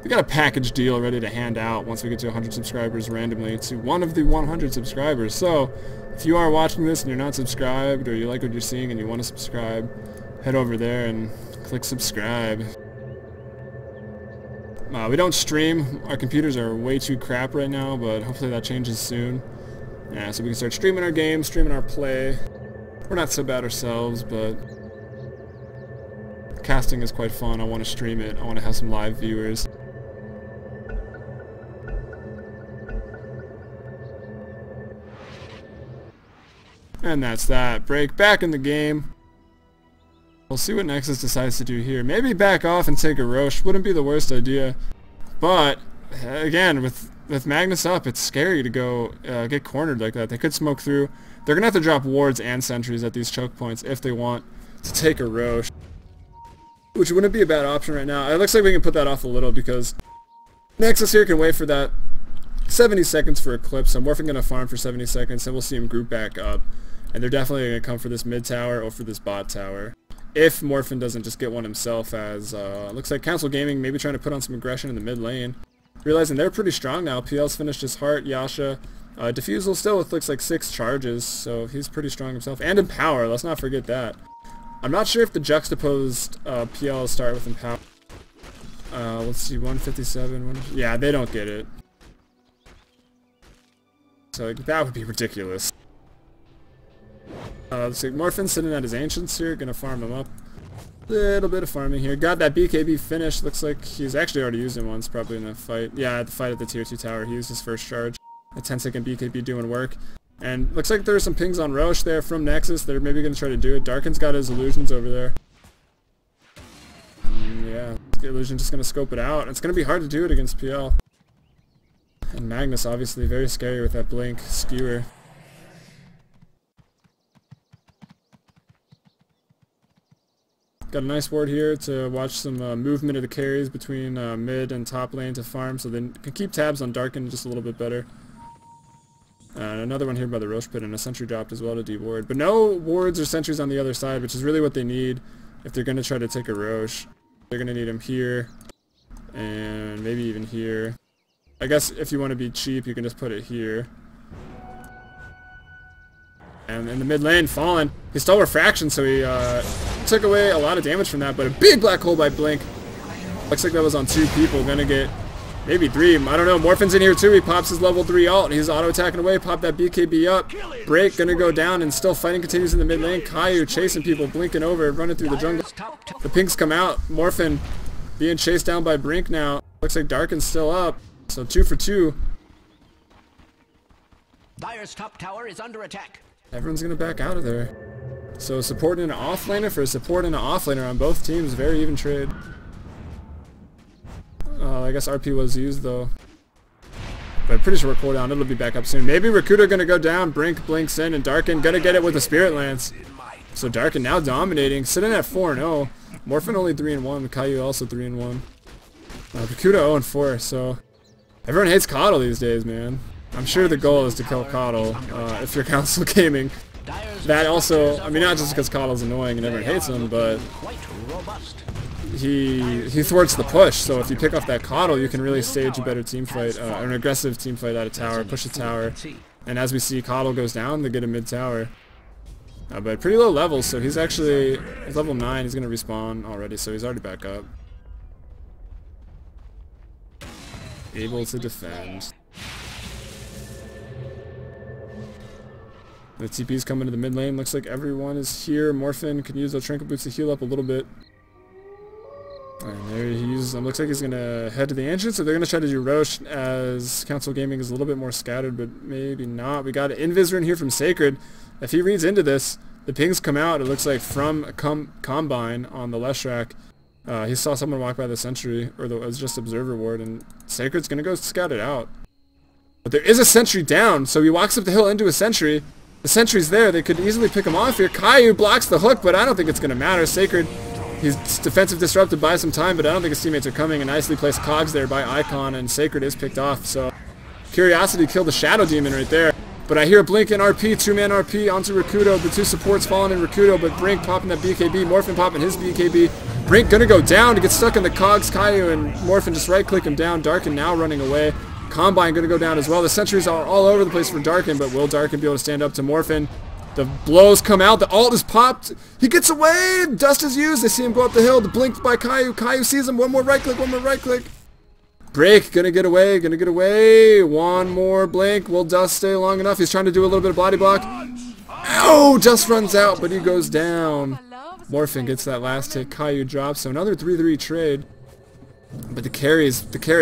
We got a package deal ready to hand out once we get to 100 subscribers randomly to one of the 100 subscribers. So, if you are watching this and you're not subscribed, or you like what you're seeing and you want to subscribe, head over there and click subscribe. We don't stream. Our computers are way too crap right now, but hopefully that changes soon. Yeah, so we can start streaming our games, streaming our play. We're not so bad ourselves, but casting is quite fun. I want to stream it. I want to have some live viewers. And that's that. Break back in the game. We'll see what Nexus decides to do here. Maybe back off and take a Roche. Wouldn't be the worst idea. But, again, with Magnus up, it's scary to go get cornered like that. They could smoke through. They're going to have to drop wards and sentries at these choke points if they want to take a Roche, which wouldn't be a bad option right now. It looks like we can put that off a little because Nexus here can wait for that 70 seconds for Eclipse. So Morphin going to farm for 70 seconds, and we'll see him group back up. And they're definitely going to come for this mid tower or for this bot tower. If Morphin doesn't just get one himself, as looks like Council Gaming maybe trying to put on some aggression in the mid lane. Realizing they're pretty strong now. PL's finished his heart, Yasha. Diffusal still with looks like 6 charges, so he's pretty strong himself. And Empower, let's not forget that. I'm not sure if the juxtaposed PL start with Empower. Let's see, 157. Yeah, they don't get it. So like, that would be ridiculous. Let's see, Morphin's sitting at his Ancients here, gonna farm him up. Little bit of farming here. Got that BKB finished. Looks like he's actually already used it once, probably in the fight. Yeah, at the fight at the tier 2 tower, he used his first charge. A 10-second BKB doing work. And looks like there's some pings on Roche there from Nexus. They're maybe gonna try to do it. Darkin's got his illusions over there. Yeah, the illusion just gonna scope it out. It's gonna be hard to do it against PL. And Magnus obviously very scary with that blink skewer. Got a nice ward here to watch some movement of the carries between mid and top lane to farm, so they can keep tabs on Darkin just a little bit better. Another one here by the Roche Pit, and a sentry dropped as well to de-ward. But no wards or sentries on the other side, which is really what they need if they're going to try to take a Roche. They're going to need him here, and maybe even here. I guess if you want to be cheap, you can just put it here. And in the mid lane, Fallen, he stole Refraction, so he took away a lot of damage from that, but a big black hole by Blink. Looks like that was on 2 people, gonna get maybe 3, I don't know. Morphin's in here too, he pops his level 3 ult, he's auto-attacking away, pop that BKB up. Break, gonna go down, and still fighting continues in the mid lane. Caillou chasing people, blinking over, running through the jungle. The pinks come out, Morphin being chased down by Brink now. Looks like Darkin's still up, so 2 for 2. Dire's top tower is under attack. Everyone's gonna back out of there. So support and an offlaner for a support and an offlaner on both teams. Very even trade. I guess RP was used though. But I'm pretty sure we're cooldown. It'll be back up soon. Maybe Rakuta gonna go down. Brink blinks in, and Darkin gonna get it with the Spirit Lance. So Darkin now dominating, sitting at 4-0. Morphin only 3-1. Caillou also 3-1. Rakuta 0-4. So everyone hates Coddle these days, man. I'm sure the goal is to kill Coddle if you're Council Gaming. That also, I mean, not just because Coddle's annoying and everyone hates him, but he thwarts the push. So if you pick off that Coddle, you can really stage a better team fight, an aggressive team fight at a tower, push a tower. And as we see, Coddle goes down, they get a mid tower. But pretty low levels, so he's level 9, he's going to respawn already, so he's already back up. Able to defend. The TP's coming to the mid lane. Looks like everyone is here. Morphin can use those trinket boots to heal up a little bit. And there he uses them. Looks like he's going to head to the entrance, so they're going to try to do Roche as Council Gaming is a little bit more scattered, but maybe not. We got an Invisor in here from Sacred. If he reads into this, the pings come out. It looks like from Combine on the Leshrac. He saw someone walk by the sentry, or it was just Observer Ward, and Sacred's going to go scout it out. But there is a sentry down, so he walks up the hill into a sentry. The sentry's there. They could easily pick him off here. Caillou blocks the hook, but I don't think it's going to matter. Sacred, he's defensive disrupted by some time, but I don't think his teammates are coming. A nicely placed cogs there by Icon, and Sacred is picked off. So Curiosity killed the Shadow Demon right there. But I hear Blink and RP, 2-man RP onto Rakuto. The 2 supports falling in Rakuto, but Brink popping that BKB, Morphin popping his BKB. Brink gonna go down to get stuck in the cogs. Caillou and Morphin just right-click him down. Darkin now running away. Combine gonna go down as well. The sentries are all over the place for Darkin, but will Darkin be able to stand up to Morphin? The blows come out. The ult is popped. He gets away. Dust is used. They see him go up the hill. The blink by Caillou. Caillou sees him. One more right-click. One more right-click. Break. Gonna get away. Gonna get away. One more blink. Will Dust stay long enough? He's trying to do a little bit of body block. Ow! Dust runs out, but he goes down. Morphin gets that last hit. Caillou drops. So another 3-3 trade. But the carry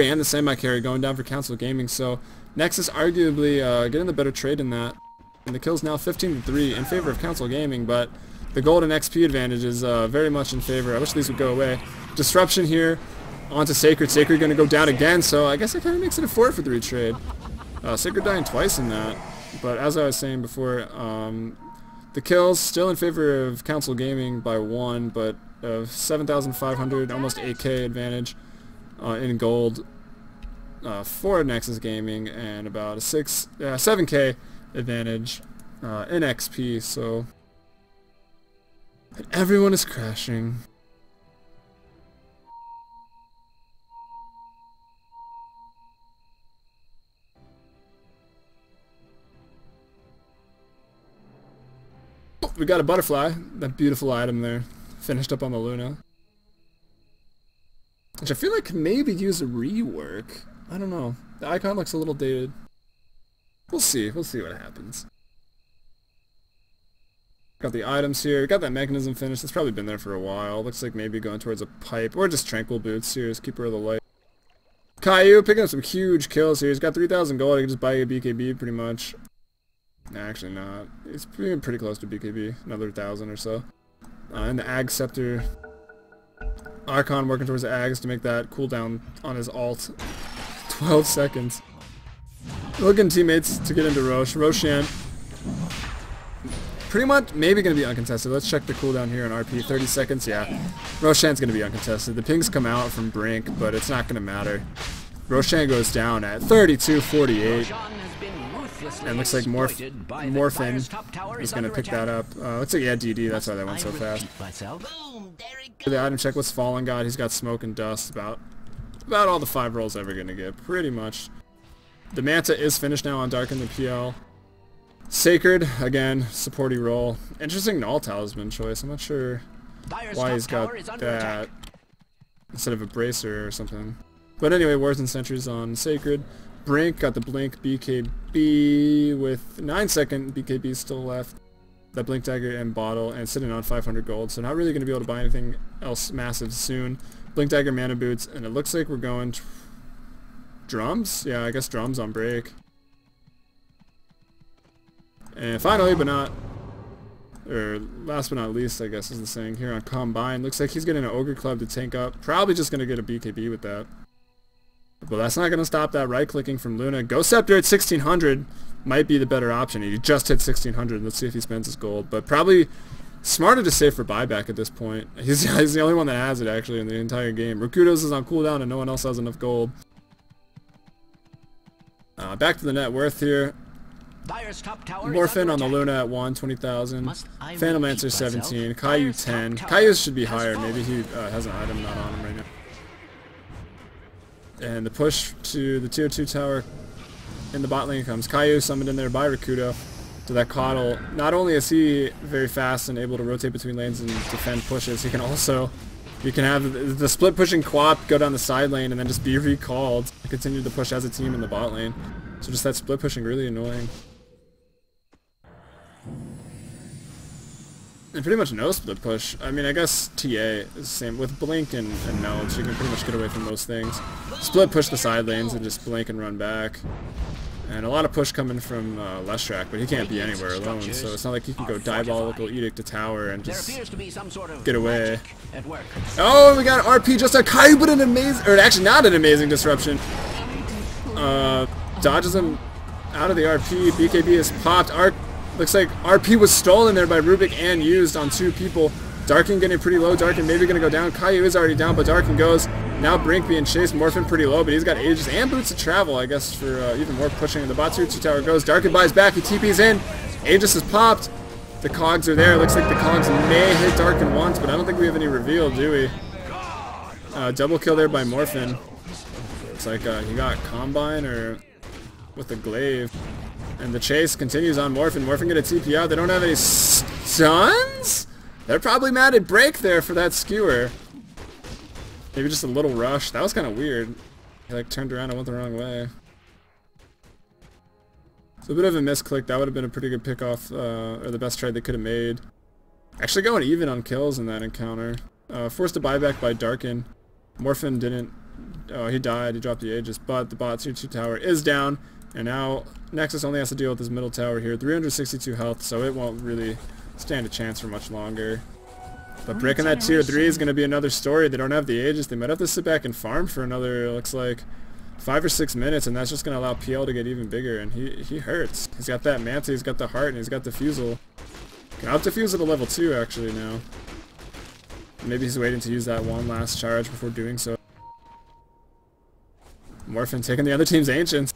and the semi-carry going down for Council Gaming. So Nexus arguably getting the better trade in that. And the kill's now 15-3 in favor of Council Gaming. But the gold and XP advantage is very much in favor. I wish these would go away. Disruption here onto Sacred. Sacred going to go down again. So I guess it kind of makes it a 4-for-3 trade. Sacred dying twice in that. But as I was saying before, the kills still in favor of Council Gaming by 1, but 7,500, almost 8k advantage in gold for Nexus Gaming, and about a 7k advantage in XP. So everyone is crashing. We got a butterfly, that beautiful item there, finished up on the Luna. Which I feel like could maybe use a rework. I don't know. The icon looks a little dated. We'll see what happens. Got the items here, got that mechanism finished, it's probably been there for a while. Looks like maybe going towards a pipe, or just tranquil boots here, as Keeper of the Light. Caillou picking up some huge kills here, he's got 3,000 gold, he can just buy a BKB pretty much. Actually not. He's pretty close to BKB. Another 1,000 or so. And the Ag Scepter. Archon working towards the Ags to make that cooldown on his ult. 12 seconds. Looking teammates to get into Roche. Roshan. Pretty much maybe going to be uncontested. Let's check the cooldown here on RP. 30 seconds. Yeah. Roshan's going to be uncontested. The pings come out from Brink, but it's not going to matter. Roshan goes down at 32-48. And looks like Morphin is going to pick that up. Looks like, yeah, DD, that's why that went so fast. The item check was Fallen God. He's got Smoke and Dust. About all the 5 rolls ever going to get, pretty much. The Manta is finished now on Dark in the PL. Sacred, again, supporty roll. Interesting Null Talisman choice. I'm not sure why he's got that instead of a Bracer or something. But anyway, Wars and Sentries on Sacred. Brink got the Blink BKB with 9-second BKB still left. That Blink Dagger and Bottle, and sitting on 500 gold, so not really going to be able to buy anything else massive soon. Blink Dagger, Mana Boots, and it looks like we're going drums? Yeah, I guess drums on break. And finally, last but not least, I guess is the saying, here on Combine, looks like he's getting an Ogre Club to tank up. Probably just going to get a BKB with that. But that's not going to stop that right-clicking from Luna. Ghost Scepter at 1,600 might be the better option. He just hit 1,600. Let's see if he spends his gold. But probably smarter to save for buyback at this point. He's the only one that has it, actually, in the entire game. Rakudo's is on cooldown and no one else has enough gold. Back to the net worth here. Morphin on the Luna at 1, 20,000. Phantomancer 17. Caillou 10. Caillou should be higher. Maybe he has an item not on him right now. And the push to the tier 2 tower in the bot lane comes. Caillou summoned in there by Rakudo to that Coddle. Not only is he very fast and able to rotate between lanes and defend pushes, he can also, you can have the split pushing Quap go down the side lane and then just be recalled and continue to push as a team in the bot lane. So just that split pushing really annoying. And pretty much no split push. I mean, I guess TA is the same. With Blink and Melts, you can pretty much get away from most things. Split push the side lanes and just blink and run back. And a lot of push coming from Leshrac, but he can't be anywhere alone, so it's not like he can go Diabolical Edict to tower and just get away. Oh, we got RP just on Caillou, but an amazing, or actually not an amazing disruption. Dodges him out of the RP. BKB is popped. Looks like RP was stolen there by Rubik and used on 2 people. Darkin getting pretty low. Darkin maybe going to go down. Caillou is already down, but Darkin goes. Now Brink being chased. Morphin pretty low, but he's got Aegis and Boots of Travel, I guess, for even more pushing. The bot tier 2 tower goes. Darkin buys back. He TP's in. Aegis is popped. The cogs are there. Looks like the cogs may hit Darkin once, but I don't think we have any reveal, do we? Double kill there by Morphin. It's like he got Combine or with a glaive. And the chase continues on Morphin. Morphin get a TP out. They don't have any stuns? They're probably mad at Break there for that skewer. Maybe just a little rush. That was kind of weird. He like turned around and went the wrong way. So a bit of a misclick. That would have been a pretty good pickoff, or the best trade they could have made. Actually going even on kills in that encounter. Forced a buyback by Darkin. Morphin didn't. Oh, he died. He dropped the Aegis. But the bot tier 2 tower is down. And now Nexus only has to deal with this middle tower here. 362 health, so it won't really stand a chance for much longer. But breaking that tier 3 is going to be another story. They don't have the Aegis. They might have to sit back and farm for another, looks like, 5 or 6 minutes, and that's just going to allow PL to get even bigger, and he hurts. He's got that Manta, he's got the Heart, and he's got the Fusel. Can up defuse at a level 2, actually, now. Maybe he's waiting to use that one last charge before doing so. Morphin taking the other team's Ancients.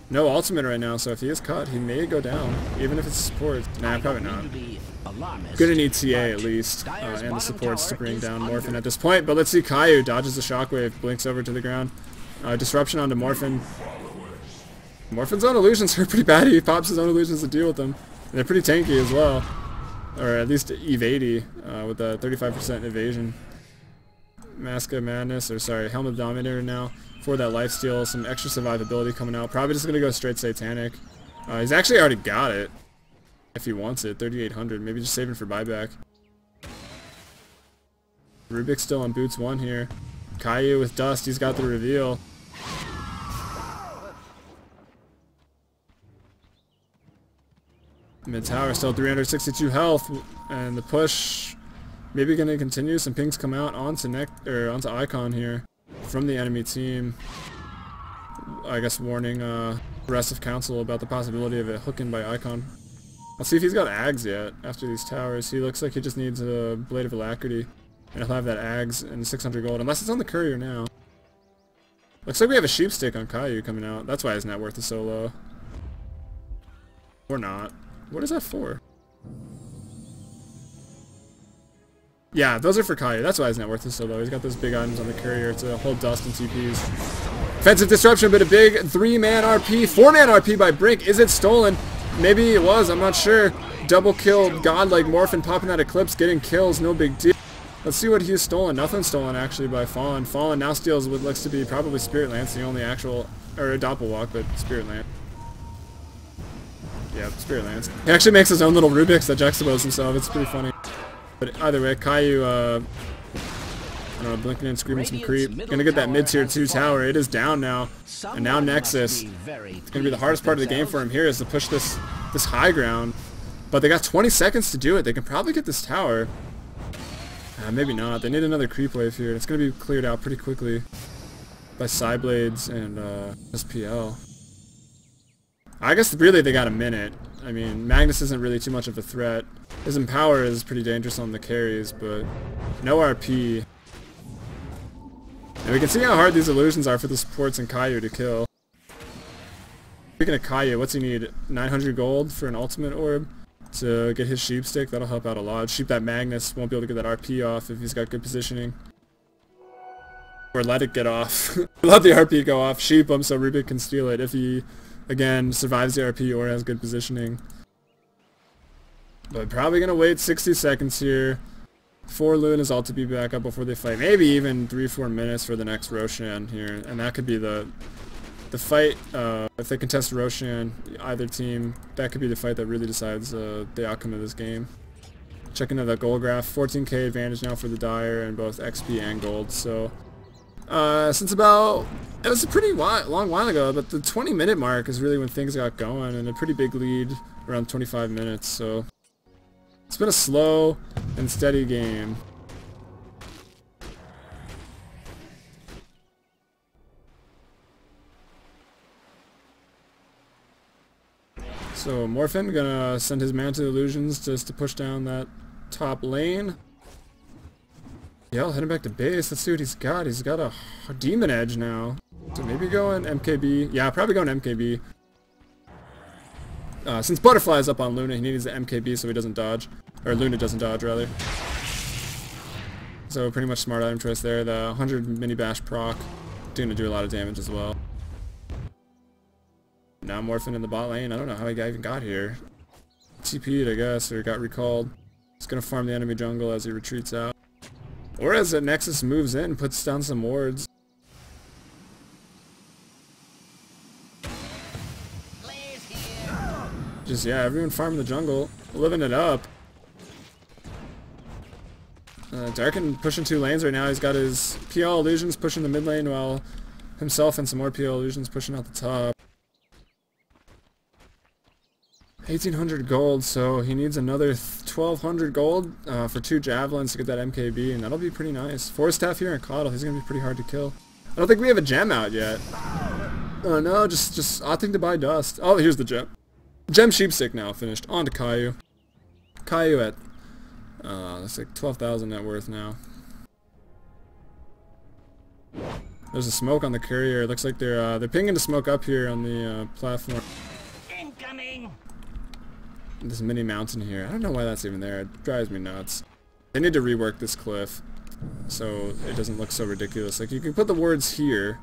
No ultimate right now, so if he is cut, he may go down, even if it's support. Nah, probably not. Gonna need TA at least, and the supports to bring down Morphin at this point. But let's see, Caillou dodges the shockwave, blinks over to the ground. Disruption onto Morphin. Morphin's own illusions are pretty bad. He pops his own illusions to deal with them. And they're pretty tanky as well. Or at least Eve 80 with a 35% evasion. Mask of Madness, or sorry, Helm of Dominator now. For that lifesteal, some extra survivability coming out. Probably just gonna go straight Satanic. He's actually already got it. If he wants it, 3,800. Maybe just saving for buyback. Rubik's still on boots 1 here. Caillou with Dust, he's got the reveal. Mid tower still 362 health, and the push maybe gonna continue. Some pings come out onto onto Icon here from the enemy team. I guess warning the rest of Council about the possibility of it hooking by Icon. Let's see if he's got Ags yet after these towers. He looks like he just needs a Blade of Alacrity, and he'll have that Ags and 600 gold, unless it's on the Courier now. Looks like we have a Sheep Stick on Caillou coming out. That's why his net worth is so low. Or not. What is that for? Yeah, those are for Caillou. That's why his net worth is so low. He's got those big items on the Courier to hold Dust and TPs. Offensive Disruption, but a big 3-man RP. 4-man RP by Brink. Is it stolen? Maybe it was. I'm not sure. Double kill, godlike Morphin popping out Eclipse, getting kills. No big deal. Let's see what he's stolen. Nothing stolen, actually, by Fallen. Fallen now steals what looks to be probably Spirit Lance, the only actual, or a Doppelwalk, but Spirit Lance. Yeah, Spirit Lance. He actually makes his own little Rubik's that juxtaposes himself. It's pretty funny. But either way, Caillou, I don't know, blinking and screaming some creep. Gonna get that mid-tier 2 tower. It is down now. And now Nexus. It's gonna be the hardest part of the game for him here is to push this high ground. But they got 20 seconds to do it. They can probably get this tower. Maybe not. They need another creep wave here. It's gonna be cleared out pretty quickly by Psyblades and SPL. I guess really they got a minute. I mean, Magnus isn't really too much of a threat. His Empower is pretty dangerous on the carries, but no RP. And we can see how hard these illusions are for the supports and Caillou to kill. Speaking of Caillou, what's he need? 900 gold for an ultimate orb to get his Sheep Stick. That'll help out a lot. Sheep that Magnus won't be able to get that RP off if he's got good positioning. Or let it get off. Let the RP go off. Sheep him so Rubik can steal it if he, again, survives the RP or has good positioning. But probably gonna wait 60 seconds here for Luna's ult to be back up before they fight. Maybe even 3-4 minutes for the next Roshan here, and that could be the fight. If they contest Roshan, either team, that could be the fight that really decides the outcome of this game. Checking out that gold graph, 14k advantage now for the Dire in both XP and gold. So since about, it was a pretty long while ago, but the 20-minute mark is really when things got going, and a pretty big lead around 25 minutes. So it's been a slow and steady game. So Morphin gonna send his Manta Illusions just to push down that top lane. Yeah, heading back to base. Let's see what he's got. He's got a Demon Edge now. So maybe going MKB. Yeah, probably going MKB. Since Butterfly's up on Luna, he needs the MKB so he doesn't dodge. Or Luna doesn't dodge, rather. So pretty much smart item choice there. The 100 mini bash proc going to do a lot of damage as well. Now Morphin in the bot lane. I don't know how he even got here. TP'd, I guess, or got recalled. He's going to farm the enemy jungle as he retreats out. Or as the Nexus moves in, puts down some wards. Just, yeah, everyone farming the jungle, living it up. Darkin pushing 2 lanes right now. He's got his PL illusions pushing the mid lane while himself and some more PL illusions pushing out the top. 1800 gold, so he needs another 1200 gold for 2 javelins to get that MKB, and that'll be pretty nice. 4 staff here and Coddle, he's going to be pretty hard to kill. I don't think we have a gem out yet. Oh no, just opting to buy dust. Oh, here's the gem. Gem Sheepstick now finished. On to Caillou. Caillou at, that's like 12,000 net worth now. There's a smoke on the courier. Looks like they're pinging the smoke up here on the platform. Incoming. This mini mountain here. I don't know why that's even there. It drives me nuts. They need to rework this cliff so it doesn't look so ridiculous. Like, you can put the words here.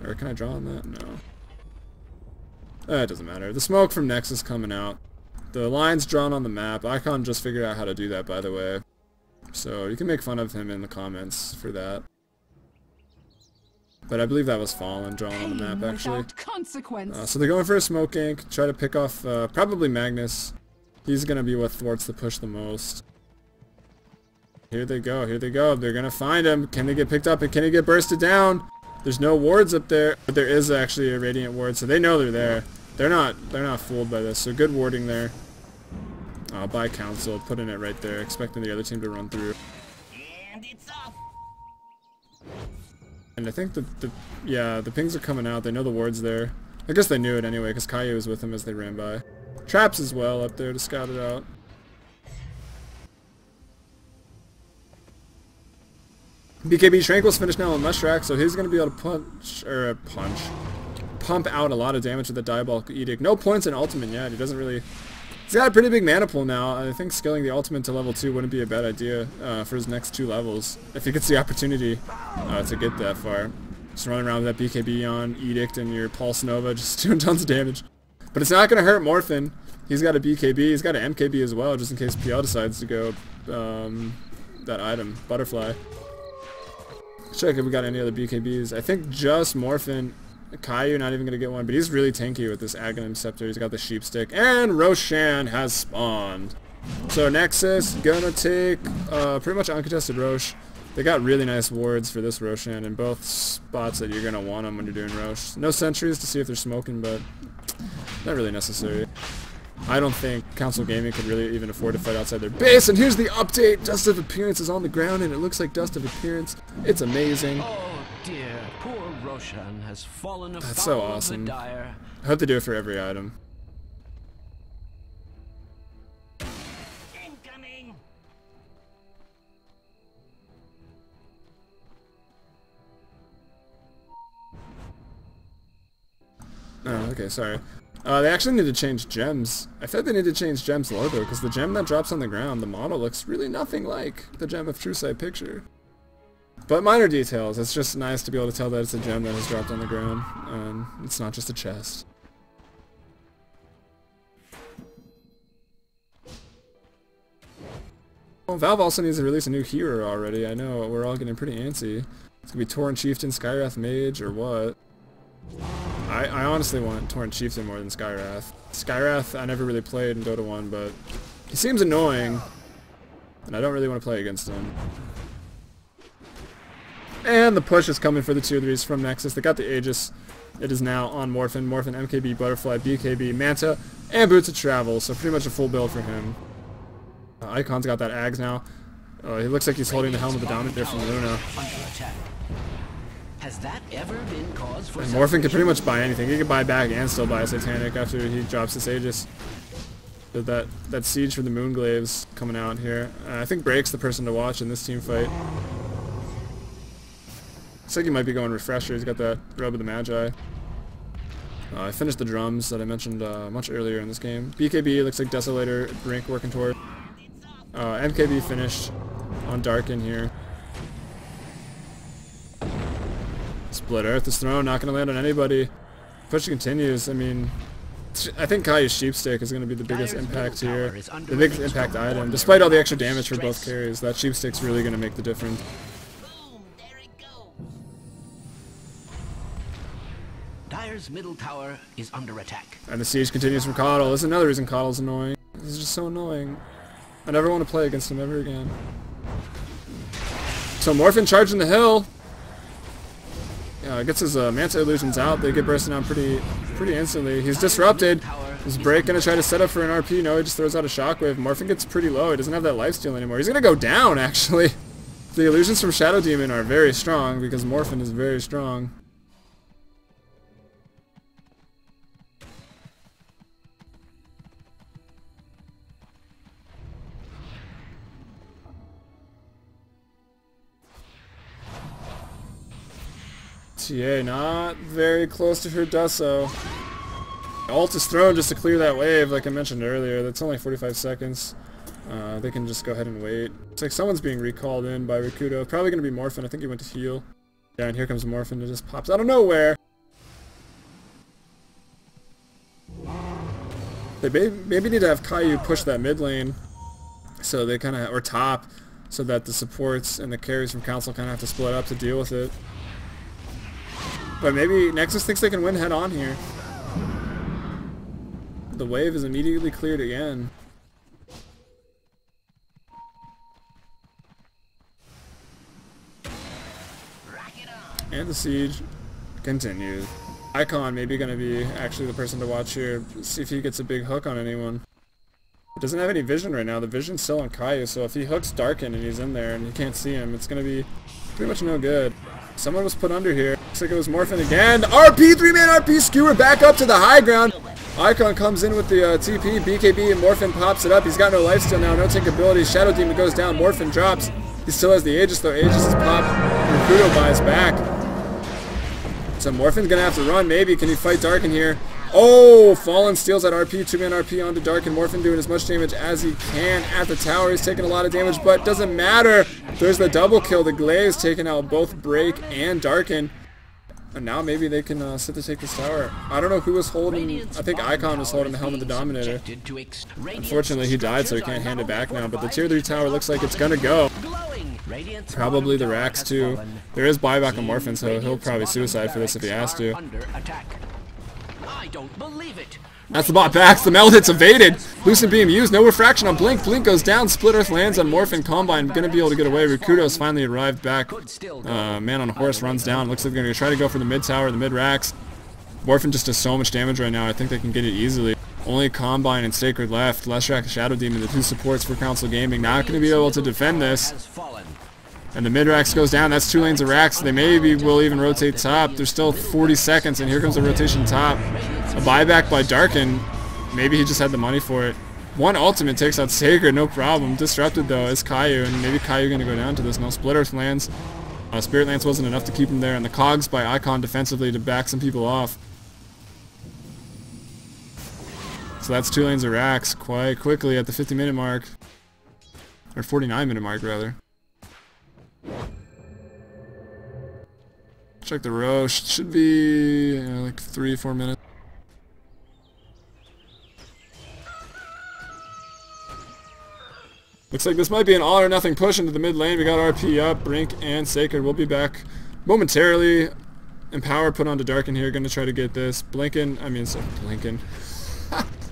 Or can I draw on that? No. It doesn't matter. The smoke from Nexus coming out. The lines drawn on the map. Icon just figured out how to do that, by the way. So you can make fun of him in the comments for that. But I believe that was Fallen drawn on the map, actually. So they're going for a smoke gank. Try to pick off probably Magnus. He's going to be what thwarts the push the most. Here they go. Here they go. They're going to find him. Can they get picked up and can he get bursted down? There's no wards up there, but there is actually a Radiant ward, so they know they're there. They're not fooled by this, so good warding there. By Council, putting it right there, expecting the other team to run through. And it's off. And I think the pings are coming out. They know the ward's there. I guess they knew it anyway, because Caillou was with them as they ran by. Traps as well up there to scout it out. BKB Tranquil's finished now on Mushrak, so he's going to be able to pump out a lot of damage with the Diabolical Edict. No points in ultimate yet. He doesn't really... He's got a pretty big mana pool now. I think scaling the ultimate to level 2 wouldn't be a bad idea for his next 2 levels, if he gets the opportunity to get that far. Just running around with that BKB on Edict and your Pulse Nova, just doing tons of damage. But it's not going to hurt Morphin. He's got a BKB. He's got an MKB as well, just in case PL decides to go that item, Butterfly. Check if we got any other BKBs. I think just Morphin. Caillou not even going to get one, but he's really tanky with this Aghanim Scepter. He's got the Sheepstick, and Roshan has spawned. So Nexus gonna take pretty much uncontested Rosh. They got really nice wards for this Roshan in both spots that you're going to want them when you're doing Rosh. No sentries to see if they're smoking, but not really necessary. I don't think Council Gaming could really even afford to fight outside their base. And here's the update. Dust of Appearance is on the ground, and it looks like Dust of Appearance. It's amazing. Oh dear, poor Roshan has fallen afoul. That's so awesome. Of the dire. I hope they do it for every item. Incoming. Oh, okay, sorry. They actually need to change gems. I thought they need to change gems logo, because the gem that drops on the ground, the model looks really nothing like the gem of True Sight Picture. But minor details. It's just nice to be able to tell that it's a gem that has dropped on the ground, and it's not just a chest. Well, Valve also needs to release a new hero already. I know, we're all getting pretty antsy. It's gonna be Tauren Chieftain, Skywrath Mage, or what? I honestly want Tauren Chieftain more than Skywrath. Skywrath I never really played in Dota 1, but he seems annoying, and I don't really want to play against him. And the push is coming for the tier 3s from Nexus. They got the Aegis. It is now on Morphin. Morphin, MKB, Butterfly, BKB, Manta, and Boots of Travel, so pretty much a full build for him. Icon's got that Ags now. He looks like he's holding the Helm of the Dominator from Luna. Has that ever been cause for And Morphin can pretty much buy anything. He can buy back and still buy a Satanic after he drops his Aegis. But that Siege for the Moonglaves coming out here. I think Break's the person to watch in this team fight. Looks like he might be going Refresher. He's got that Robe of the Magi. I finished the drums that I mentioned much earlier in this game. BKB looks like Desolator, Brink working toward. MKB finished on Darkin here. Split Earth is thrown, not going to land on anybody. Push continues. I mean, I think Kaiu's Sheepstick is going to be the biggest impact here. The biggest impact item. Despite all the extra damage for both carries, that Sheepstick's really going to make the difference. Dire's middle tower is under attack. And the siege continues from Coddle. This is another reason Coddle's annoying. He's just so annoying. I never want to play against him ever again. So Morphin charging the hill. Gets his Manta illusions out. They get bursting down pretty instantly. He's disrupted. Is Break gonna try to set up for an RP? No, he just throws out a shockwave. Morphin gets pretty low. He doesn't have that lifesteal anymore. He's gonna go down actually. The illusions from Shadow Demon are very strong because Morphin is very strong. TA not very close to her Dusso. Ult is thrown just to clear that wave, like I mentioned earlier. That's only 45 seconds. They can just go ahead and wait. It's like someone's being recalled in by Rikudo. Probably going to be Morphin. I think he went to heal. Yeah, and here comes Morphin. It just pops out of nowhere. They maybe need to have Kaiu push that mid lane, so they kind of, or top, so that the supports and the carries from Council kind of have to split up to deal with it. But maybe Nexus thinks they can win head on here. The wave is immediately cleared again. And the siege continues. Icon maybe going to be actually the person to watch here. See if he gets a big hook on anyone. He doesn't have any vision right now. The vision's still on Kaiu, so if he hooks Darkin and he's in there and you can't see him, it's going to be pretty much no good. Someone was put under here. Looks like it was Morphin again. RP, 3-man RP skewer back up to the high ground. Icon comes in with the TP, BKB, and Morphin pops it up. He's got no lifesteal now, no tank ability. Shadow Demon goes down, Morphin drops. He still has the Aegis though. Aegis is popped. Rikudo buys back. So Morphin's gonna have to run, maybe. Can he fight Darkin here? Oh, Fallen steals that RP, 2-man RP onto Darkin. Morphin doing as much damage as he can at the tower. He's taking a lot of damage, but doesn't matter. There's the double kill. The Glaze taking out both Break and Darkin. And now maybe they can sit to take this tower. I don't know who was holding. I think Icon was holding the Helm of the Dominator. Unfortunately, he died, so he can't hand it back now. But the tier 3 tower looks like it's gonna go. Probably the Rax too. There is buyback on Morphin, so he'll probably suicide for this if he has to. I don't believe it. That's the bot backs. The meld hit's evaded. Lucent Beam used. No refraction on Blink. Blink goes down. Split Earth lands on Morphin. Combine gonna be able to get away. Rikudo's finally arrived back. Man on a horse runs down. Looks like they're gonna try to go for the mid tower, the mid racks. Morphin just does so much damage right now. I think they can get it easily. Only Combine and Sacred left. Leshrac and Shadow Demon, the two supports for Council Gaming, not gonna be able to defend this. And the mid-Rax goes down. That's 2 lanes of Rax. They maybe will even rotate top. There's still 40 seconds, and here comes the rotation top. A buyback by Darkin. Maybe he just had the money for it. One ultimate takes out Sacred, no problem. Disrupted, though, is Kaiu, and maybe Kaiu going to go down to this. No, Split Earth lands. Spirit Lance wasn't enough to keep him there, and the Cogs by Icon defensively to back some people off. So that's 2 lanes of Rax quite quickly at the 50-minute mark. Or 49-minute mark, rather. Check the row. Should be like 3-4 minutes. Looks like this might be an all or nothing push into the mid lane. We got RP up. Brink and Sacred will be back momentarily. Empower put onto Darkin here. Gonna try to get this. Blinkin.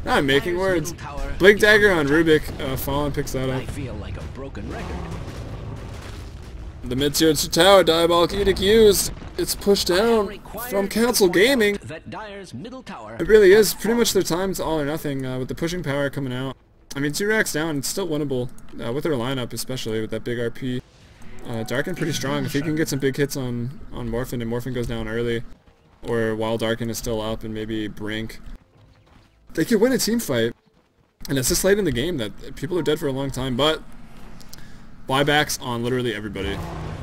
Now I'm making words. Blink Dagger on Rubik. Fallen picks that up. I feel like a broken record. The mid-tier tower, Diabolic Edict used. It's pushed down from Council Gaming. It really is pretty much their time to all or nothing with the pushing power coming out. I mean, 2 racks down, it's still winnable with their lineup, especially with that big RP. Darkin pretty strong. If he can get some big hits on Morphin and Morphin goes down early, or while Darkin is still up and maybe Brink, they could win a team fight. And it's this late in the game that people are dead for a long time, but buybacks on literally everybody.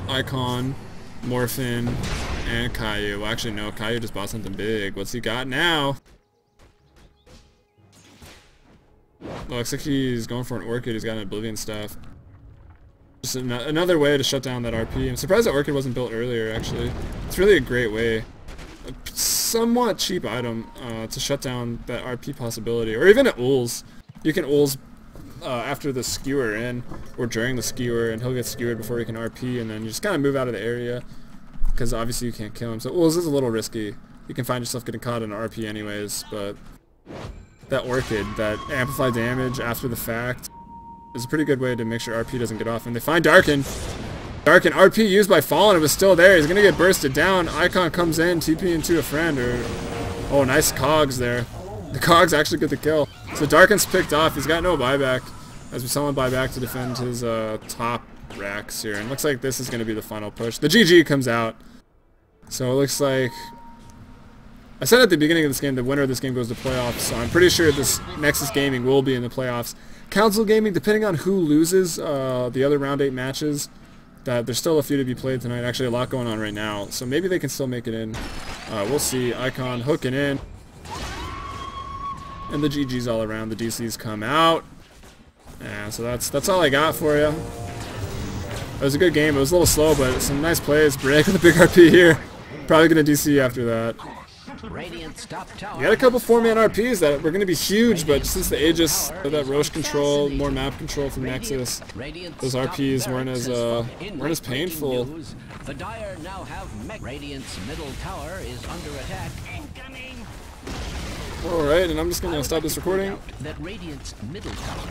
Icon, Morphin, and Kaiu. Well, actually, no. Kaiu just bought something big. What's he got now? Looks like he's going for an Orchid. He's got an Oblivion staff. Just another way to shut down that RP. I'm surprised that Orchid wasn't built earlier, actually. It's really a great way. A somewhat cheap item to shut down that RP possibility. Or even at Ools. You can Ools after the skewer in, or during the skewer, and he'll get skewered before he can RP, and then you just kind of move out of the area. Because obviously you can't kill him. So Ools is a little risky. You can find yourself getting caught in an RP anyways, but that Orchid, that amplify damage after the fact, is a pretty good way to make sure RP doesn't get off. And they find Darkin. Darkin, RP used by Fallen, it was still there. He's gonna get bursted down. Icon comes in, TP into a friend, or... Oh, nice Cogs there. The Cogs actually get the kill. So Darkin's picked off. He's got no buyback, as we saw him buy back to defend his top racks here. And looks like this is gonna be the final push. The GG comes out. So it looks like... I said at the beginning of this game the winner of this game goes to playoffs, so I'm pretty sure this Nexus Gaming will be in the playoffs. Council Gaming, depending on who loses the other round 8 matches, that there's still a few to be played tonight. Actually, a lot going on right now, so maybe they can still make it in. We'll see. Icon hooking in, and the GGs all around. The DCs come out. Yeah, so that's all I got for you. It was a good game. It was a little slow, but some nice plays. Break with a big RP here. Probably gonna DC after that. You had a couple 4-man RPs that were going to be huge, but since the Aegis, that Roche control, more map control from Nexus, those RPs weren't as painful. The Dire now have Radiant's middle tower is under attack. Alright, and I'm just going to stop this recording. That Radiant's middle tower